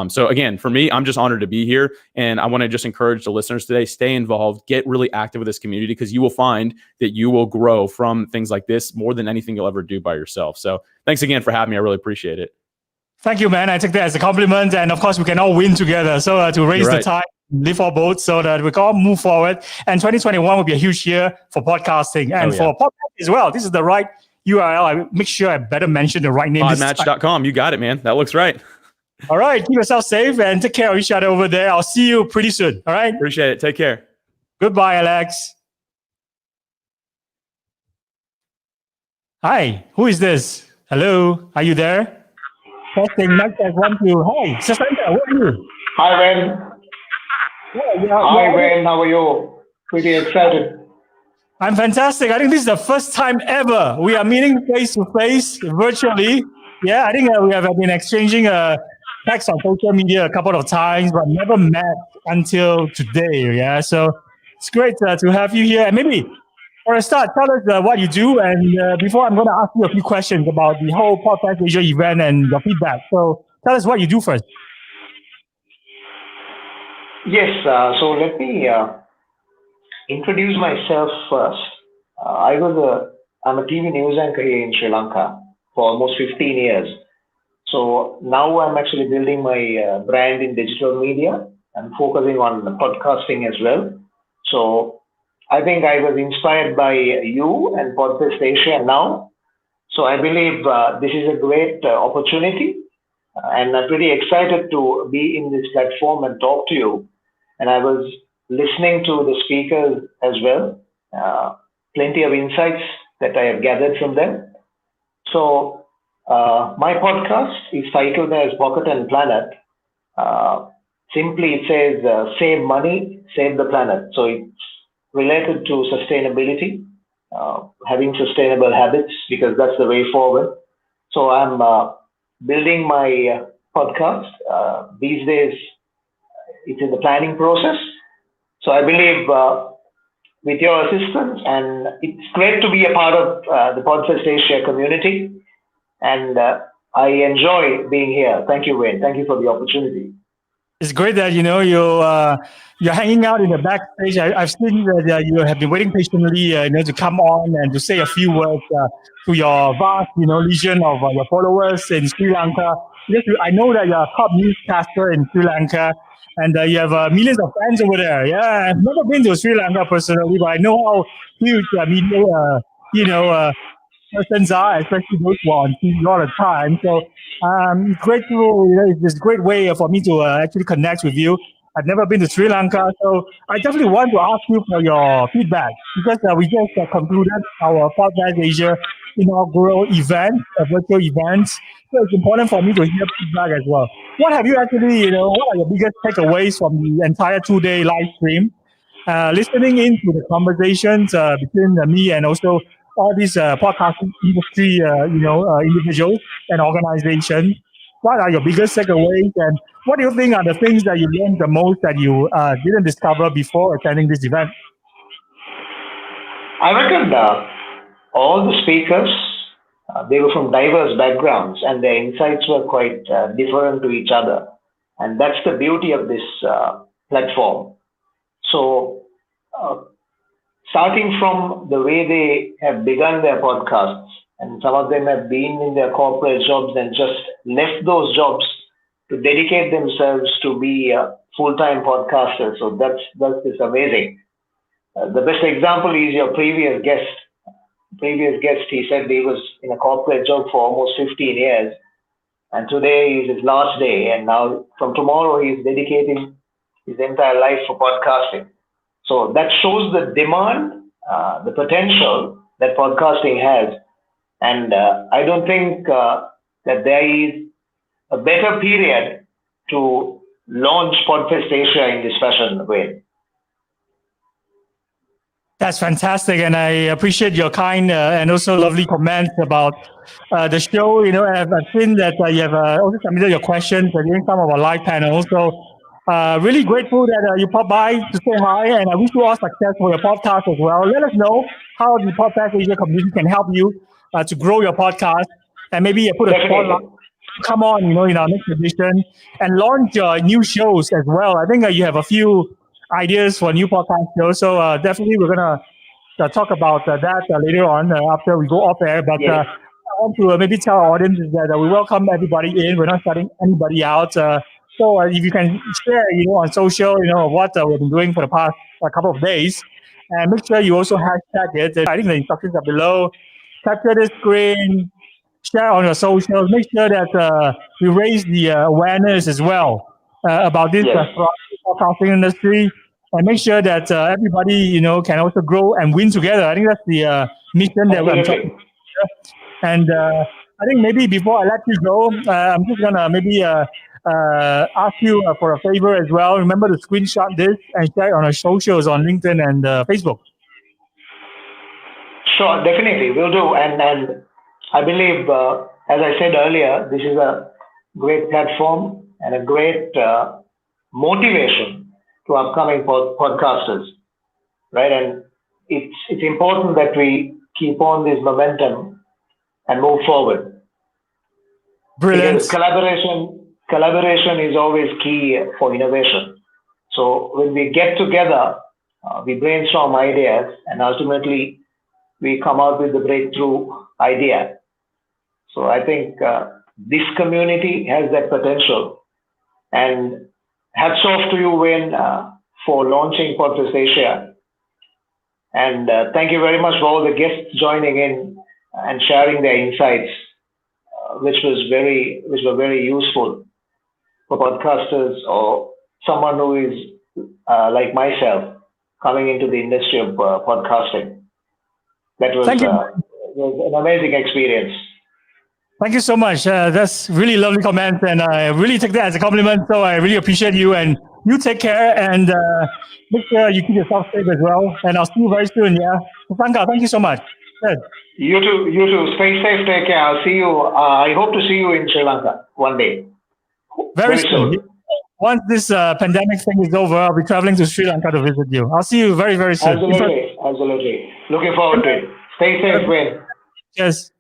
So again, for me, I'm just honored to be here. And I want to just encourage the listeners today, stay involved, get really active with this community, because you will find that you will grow from things like this more than anything you'll ever do by yourself. So thanks again for having me. I really appreciate it. Thank you, man. I take that as a compliment. And of course, we can all win together. So to raise the tide, lift our boats so that we can all move forward. And 2021 will be a huge year for podcasting and for podcast as well. This is the right URL. I make sure I better mention the right name. Podmatch.com. You got it, man. That looks right. All right. Keep yourself safe and take care of each other over there. I'll see you pretty soon. All right. Appreciate it. Take care. Goodbye, Alex. Hi. Who is this? Hello. Are you there? Testing. Mic test 1, 2. Hi. Sasanta, who are you? Hi, Wen. Hi, Wen. How are you? Pretty excited. I'm fantastic. I think this is the first time ever we are meeting face to face virtually. Yeah, I think we have been exchanging text on social media a couple of times, but never met until today. Yeah, so it's great to have you here. And maybe for a start, tell us what you do. And before, I'm going to ask you a few questions about the whole PodFest Asia event and your feedback. So tell us what you do first. Yes. So let me introduce myself first. I'm a TV news anchor here in Sri Lanka for almost 15 years. So now I'm actually building my brand in digital media and focusing on podcasting as well. So I think I was inspired by you and PodFest Asia now. So I believe this is a great opportunity, and I'm pretty excited to be in this platform and talk to you. And I was listening to the speakers as well, plenty of insights that I have gathered from them. So my podcast is titled as Pocket and Planet. Simply it says, save money, save the planet. So it's related to sustainability, having sustainable habits, because that's the way forward. So I'm building my podcast. These days, it's in the planning process. So I believe with your assistance, and it's great to be a part of the PodFest Asia community. And I enjoy being here. Thank you, Wayne. Thank you for the opportunity. It's great that you're hanging out in the backstage. I've seen that you have been waiting patiently, to come on and to say a few words to your vast, legion of your followers in Sri Lanka. Because I know that you're a top newscaster in Sri Lanka, and you have millions of fans over there. Yeah, I've never been to Sri Lanka personally, but I know how huge media, persons are, especially those who are on TV all the time. So it's great it's a great way for me to actually connect with you. I've never been to Sri Lanka, so I definitely want to ask you for your feedback, because we just concluded our PodFest Asia inaugural event, a virtual event. So it's important for me to hear feedback as well. What have you actually, what are your biggest takeaways from the entire 2-day live stream? Listening into the conversations between me and also all these podcasting industry, individuals and organizations. What are your biggest takeaways, and what do you think are the things that you learned the most that you didn't discover before attending this event? I reckon all the speakers, they were from diverse backgrounds, and their insights were quite different to each other. And that's the beauty of this platform. So starting from the way they have begun their podcasts, and some of them have been in their corporate jobs and just left those jobs to dedicate themselves to be full-time podcasters. So that's just amazing. The best example is your previous guest. He said he was in a corporate job for almost 15 years, and today is his last day. And now from tomorrow, he's dedicating his entire life for podcasting. So that shows the demand, the potential that podcasting has. And I don't think that there is a better period to launch PodFest Asia in this fashion way. That's fantastic, and I appreciate your kind and also lovely comments about the show. You know, I've seen that you have also submitted your questions during some of our live panels. So, really grateful that you popped by to say hi, and I wish you all success for your podcast as well. Let us know how the PodFest Asia community can help you to grow your podcast, and maybe put a spotlight. Come on, you know, in our next edition, and launch new shows as well. I think you have a few ideas for new podcast shows. So definitely we're going to talk about that later on after we go off air. But I want to maybe tell our audience that we welcome everybody in. We're not shutting anybody out. So if you can share, you know, on social, you know, what we've been doing for the past couple of days, and make sure you also hashtag it. I think the instructions are below. Capture the screen, share on your socials. Make sure that we raise the awareness as well about this podcasting industry, and make sure that everybody, you know, can also grow and win together. I think that's the mission that we're trying. And I think maybe before I let you go, I'm just gonna maybe ask you for a favor as well. Remember to screenshot this and share it on our socials on LinkedIn and Facebook. Sure, definitely, we'll do. And I believe, as I said earlier, this is a great platform and a great motivation to upcoming podcasters, right? And it's important that we keep on this momentum and move forward. Brilliant. Because collaboration is always key for innovation. So when we get together, we brainstorm ideas, and ultimately we come out with the breakthrough idea. So I think this community has that potential. And hats off to you, Wayne, for launching PodFest Asia. And thank you very much for all the guests joining in and sharing their insights, which were very useful for podcasters or someone who is like myself coming into the industry of podcasting. That was an amazing experience. Thank you so much. That's really lovely comment, and I really take that as a compliment. So I really appreciate you, and you take care, and make sure you keep yourself safe as well. And I'll see you very soon. Yeah, Franka, thank you so much. Good. You too. Stay safe. Take care. I'll see you. I hope to see you in Sri Lanka one day. Very soon. Once this pandemic thing is over, I'll be traveling to Sri Lanka to visit you. I'll see you very, very soon. Absolutely. Looking forward to it. Stay safe, Wayne. Yes.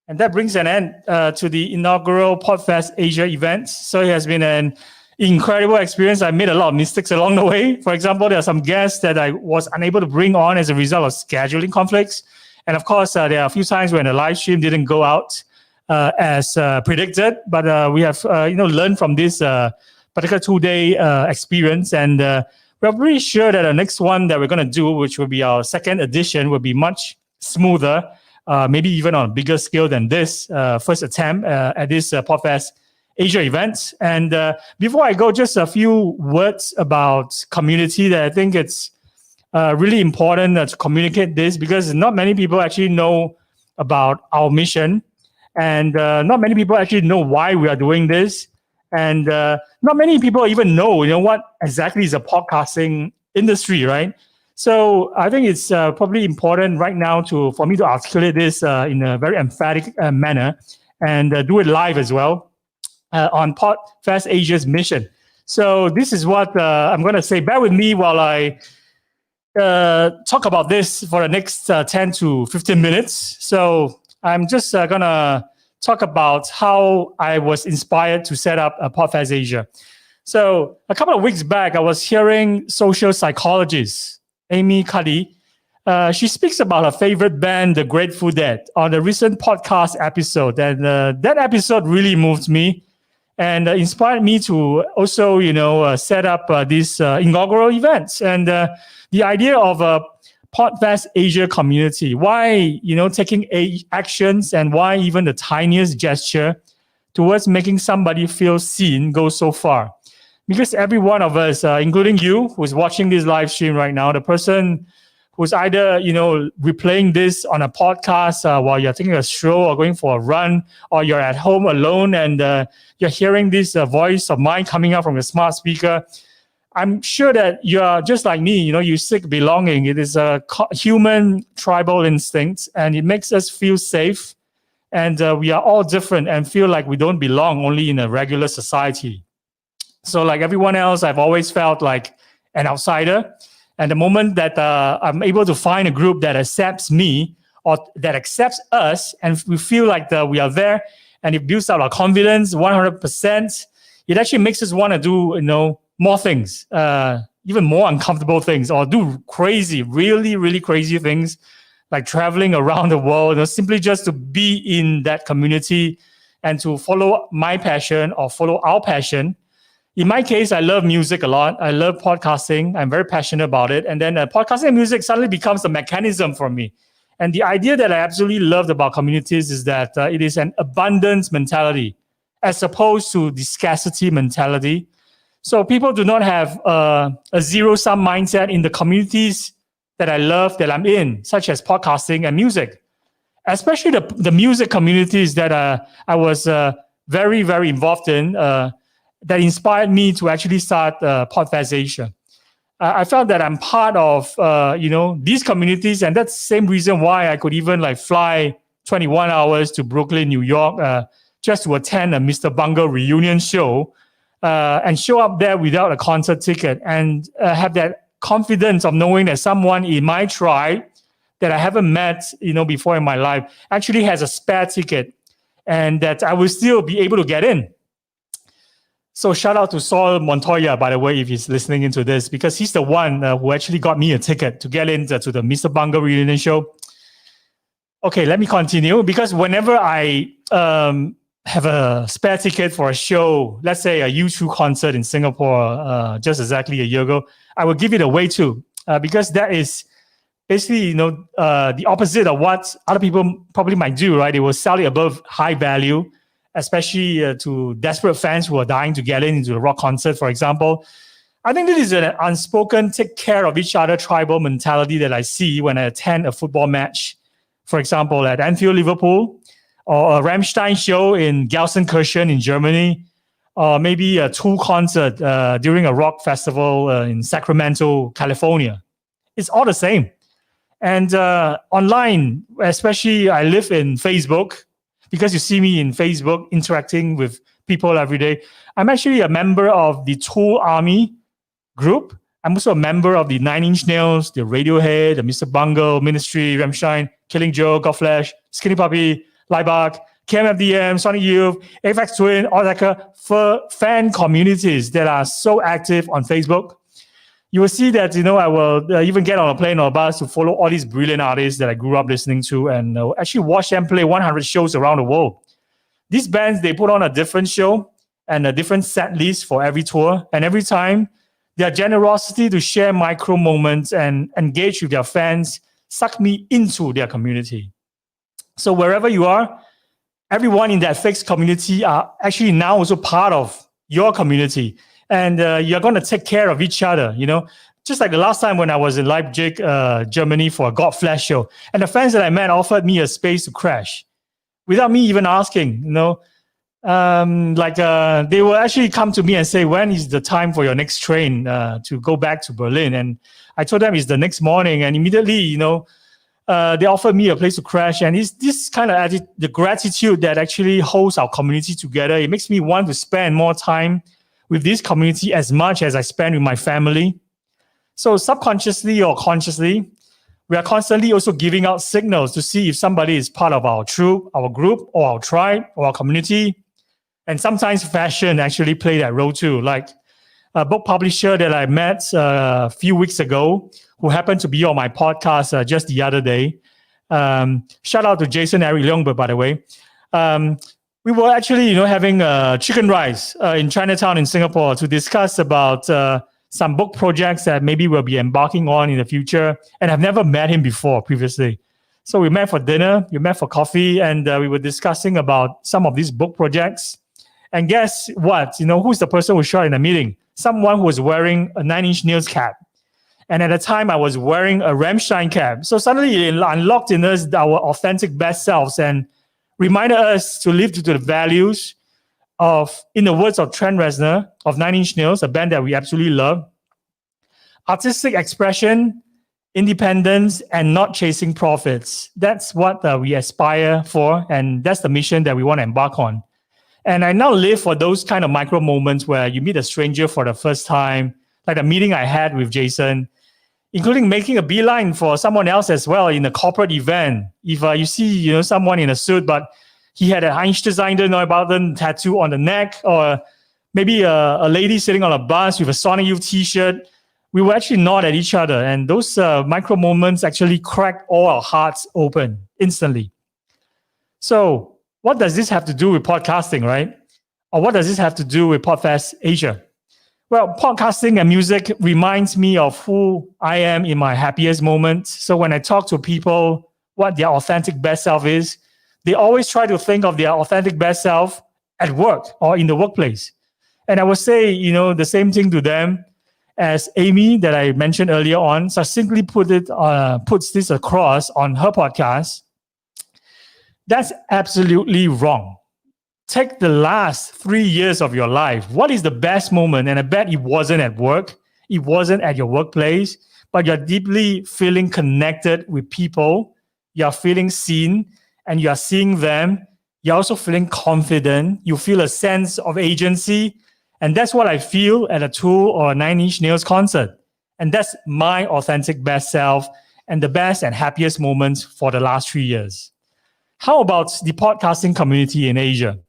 And that brings an end to the inaugural PodFest Asia event. So it has been an incredible experience. I made a lot of mistakes along the way. For example, there are some guests that I was unable to bring on as a result of scheduling conflicts. And of course, there are a few times when the live stream didn't go out as predicted. But we have learned from this particular 2-day experience. And we're pretty sure that the next one that we're going to do, which will be our second edition, will be much smoother. Maybe even on a bigger scale than this first attempt at this PodFest Asia event. And before I go, just a few words about community that I think it's really important to communicate this, because not many people actually know about our mission, and not many people actually know why we are doing this, and not many people even know what exactly is a podcasting industry, right? So I think it's probably important right now for me to articulate this in a very emphatic manner, and do it live as well on PodFest Asia's mission. So this is what I'm going to say. Bear with me while I talk about this for the next 10 to 15 minutes. So I'm just going to talk about how I was inspired to set up PodFest Asia. So a couple of weeks back, I was hearing social psychologist Amy Cuddy. She speaks about her favorite band, The Grateful Dead, on a recent podcast episode. And that episode really moved me and inspired me to also, set up these inaugural events. And the idea of a PodFest Asia community, why, taking actions and why even the tiniest gesture towards making somebody feel seen goes so far. because every one of us, including you, who's watching this live stream right now, the person who's either, replaying this on a podcast while you're taking a stroll or going for a run, or you're at home alone and you're hearing this voice of mine coming out from the smart speaker, I'm sure that you're just like me, you seek belonging. It is a human tribal instinct, and it makes us feel safe. And we are all different and feel like we don't belong only in a regular society. So like everyone else, I've always felt like an outsider. And the moment that I'm able to find a group that accepts me or that accepts us, and we feel like we are there, and it builds up our confidence 100%, it actually makes us want to do, more things, even more uncomfortable things, or do crazy, really, really crazy things, like traveling around the world, simply just to be in that community and to follow my passion or follow our passion. In my case, I love music a lot. I love podcasting. I'm very passionate about it. And then podcasting and music suddenly becomes a mechanism for me. And the idea that I absolutely loved about communities is that it is an abundance mentality as opposed to the scarcity mentality. So people do not have a zero-sum mindset in the communities that I love, that I'm in, such as podcasting and music. Especially the music communities that I was very, very involved in, that inspired me to actually start PodFest Asia. I felt that I'm part of, these communities, and that's the same reason why I could even fly 21 hours to Brooklyn, New York, just to attend a Mr. Bungle reunion show, and show up there without a concert ticket, and have that confidence of knowing that someone in my tribe that I haven't met, before in my life actually has a spare ticket, and that I will still be able to get in. So shout out to Saul Montoya, by the way, if he's listening into this, because he's the one who actually got me a ticket to get into the Mr. Bungle reunion show. Okay, let me continue, because whenever I have a spare ticket for a show, let's say a U2 concert in Singapore just exactly a year ago, I will give it away too, because that is basically, the opposite of what other people probably might do, right? They will sell it above high value, especially to desperate fans who are dying to get into the rock concert, for example. I think this is an unspoken take care of each other tribal mentality that I see when I attend a football match, for example, at Anfield, Liverpool, or a Rammstein show in Gelsenkirchen in Germany, or maybe a Tool concert during a rock festival in Sacramento, California. It's all the same. And online, especially I live in Facebook, because you see me in Facebook interacting with people every day. I'm actually a member of the Tool Army group. I'm also a member of the Nine Inch Nails, the Radiohead, the Mr. Bungle, Ministry, Rammstein, Killing Joke, Godflesh, Skinny Puppy, Laibach, KMFDM, Sonic Youth, Aphex Twin, all that fan communities that are so active on Facebook. You will see that, I will even get on a plane or a bus to follow all these brilliant artists that I grew up listening to, and actually watch them play 100 shows around the world. These bands, they put on a different show and a different set list for every tour. And every time, their generosity to share micro moments and engage with their fans suck me into their community. So wherever you are, everyone in that fixed community are actually now also part of your community. And you're going to take care of each other, just like the last time when I was in Leipzig, Germany for a Godflesh show. And the fans that I met offered me a space to crash without me even asking, they will actually come to me and say, when is the time for your next train to go back to Berlin? And I told them it's the next morning. And immediately, they offered me a place to crash. And it's this kind of the gratitude that actually holds our community together. It makes me want to spend more time with this community as much as I spend with my family. So subconsciously or consciously, we are constantly also giving out signals to see if somebody is part of our troop, our group, or our tribe, or our community. And sometimes fashion actually play that role too. Like a book publisher that I met a few weeks ago, who happened to be on my podcast just the other day. Shout out to Jason Eric Leongberg, by the way. We were actually, having chicken rice in Chinatown in Singapore to discuss about some book projects that maybe we'll be embarking on in the future. And I've never met him before previously. So we met for dinner, we met for coffee, and we were discussing about some of these book projects. And guess what? Who's the person who showed in the meeting? someone who was wearing a 9 Inch Nails cap. And at the time, I was wearing a Rammstein cap. So suddenly it unlocked in us our authentic best selves and reminded us to live to the values of, in the words of Trent Reznor of 9 Inch Nails, a band that we absolutely love, artistic expression, independence, and not chasing profits. That's what we aspire for, and that's the mission that we want to embark on. And I now live for those kind of micro moments where you meet a stranger for the first time, like the meeting I had with Jason, including making a beeline for someone else as well in a corporate event. If you see, someone in a suit, but he had a Einstein Neubauten tattoo on the neck, or maybe a lady sitting on a bus with a Sonic Youth t-shirt, we will actually nod at each other. And those micro moments actually crack all our hearts open instantly. So what does this have to do with podcasting, right? Or what does this have to do with PodFest Asia? Well, podcasting and music reminds me of who I am in my happiest moments. So when I talk to people what their authentic best self is, they always try to think of their authentic best self at work or in the workplace. And I would say, the same thing to them as Amy that I mentioned earlier on succinctly puts this across on her podcast. That's absolutely wrong. Take the last 3 years of your life. What is the best moment? And I bet it wasn't at work. It wasn't at your workplace, but you're deeply feeling connected with people. You're feeling seen and you're seeing them. You're also feeling confident. You feel a sense of agency. And that's what I feel at a Tool or a 9 Inch Nails concert. And that's my authentic best self and the best and happiest moments for the last 3 years. How about the podcasting community in Asia?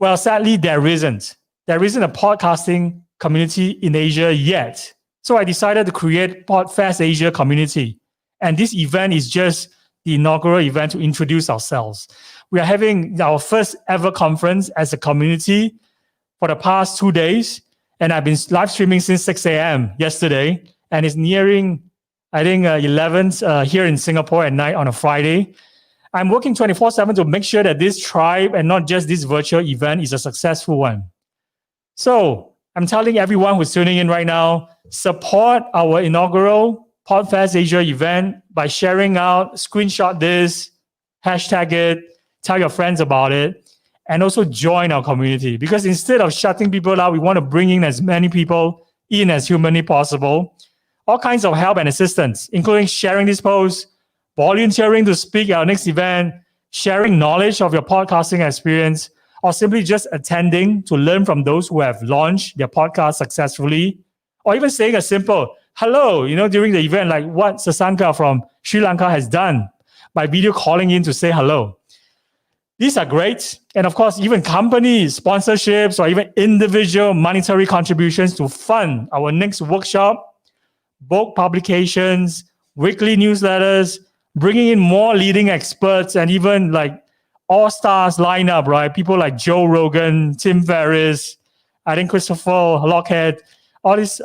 Well, sadly, there isn't. There isn't a podcasting community in Asia yet. So I decided to create PodFest Asia community. And this event is just the inaugural event to introduce ourselves. We are having our first ever conference as a community for the past 2 days. And I've been live streaming since 6 a.m. yesterday. And it's nearing, 11 here in Singapore at night on a Friday. I'm working 24/7 to make sure that this tribe and not just this virtual event is a successful one. So I'm telling everyone who's tuning in right now, support our inaugural PodFest Asia event by sharing out, screenshot this, hashtag it, tell your friends about it, and also join our community. Because instead of shutting people out, we want to bring in as many people in as humanly possible. All kinds of help and assistance, including sharing this post, volunteering to speak at our next event, sharing knowledge of your podcasting experience, or simply just attending to learn from those who have launched their podcast successfully, or even saying a simple hello, during the event, like what Sasanka from Sri Lanka has done by video calling in to say hello. These are great. And of course, even companies, sponsorships, or even individual monetary contributions to fund our next workshop, book publications, weekly newsletters, bringing in more leading experts and even like all-stars lineup, right? People like Joe Rogan, Tim Ferriss, Christopher Lockhead, all these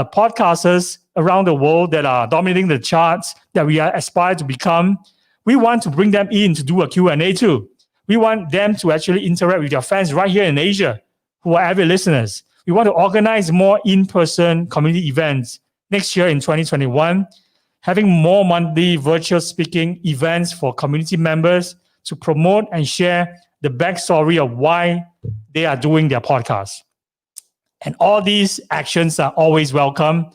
podcasters around the world that are dominating the charts that we aspire to become. We want to bring them in to do a Q&A too. We want them to actually interact with their fans right here in Asia who are avid listeners. We want to organize more in-person community events next year in 2021. Having more monthly virtual speaking events for community members to promote and share the backstory of why they are doing their podcast. And all these actions are always welcome.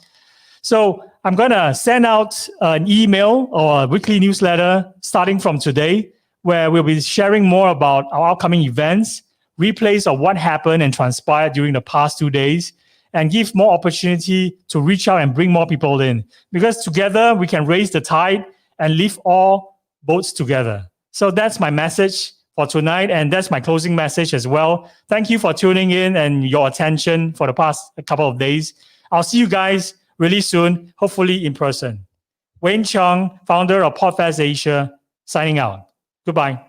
So I'm going to send out an email or a weekly newsletter starting from today, where we'll be sharing more about our upcoming events, replays of what happened and transpired during the past 2 days, and give more opportunity to reach out and bring more people in. Because together we can raise the tide and lift all boats together. So that's my message for tonight, and that's my closing message as well. Thank you for tuning in and your attention for the past couple of days. I'll see you guys really soon, hopefully in person. Wayne Chung, founder of PodFest Asia, signing out. Goodbye.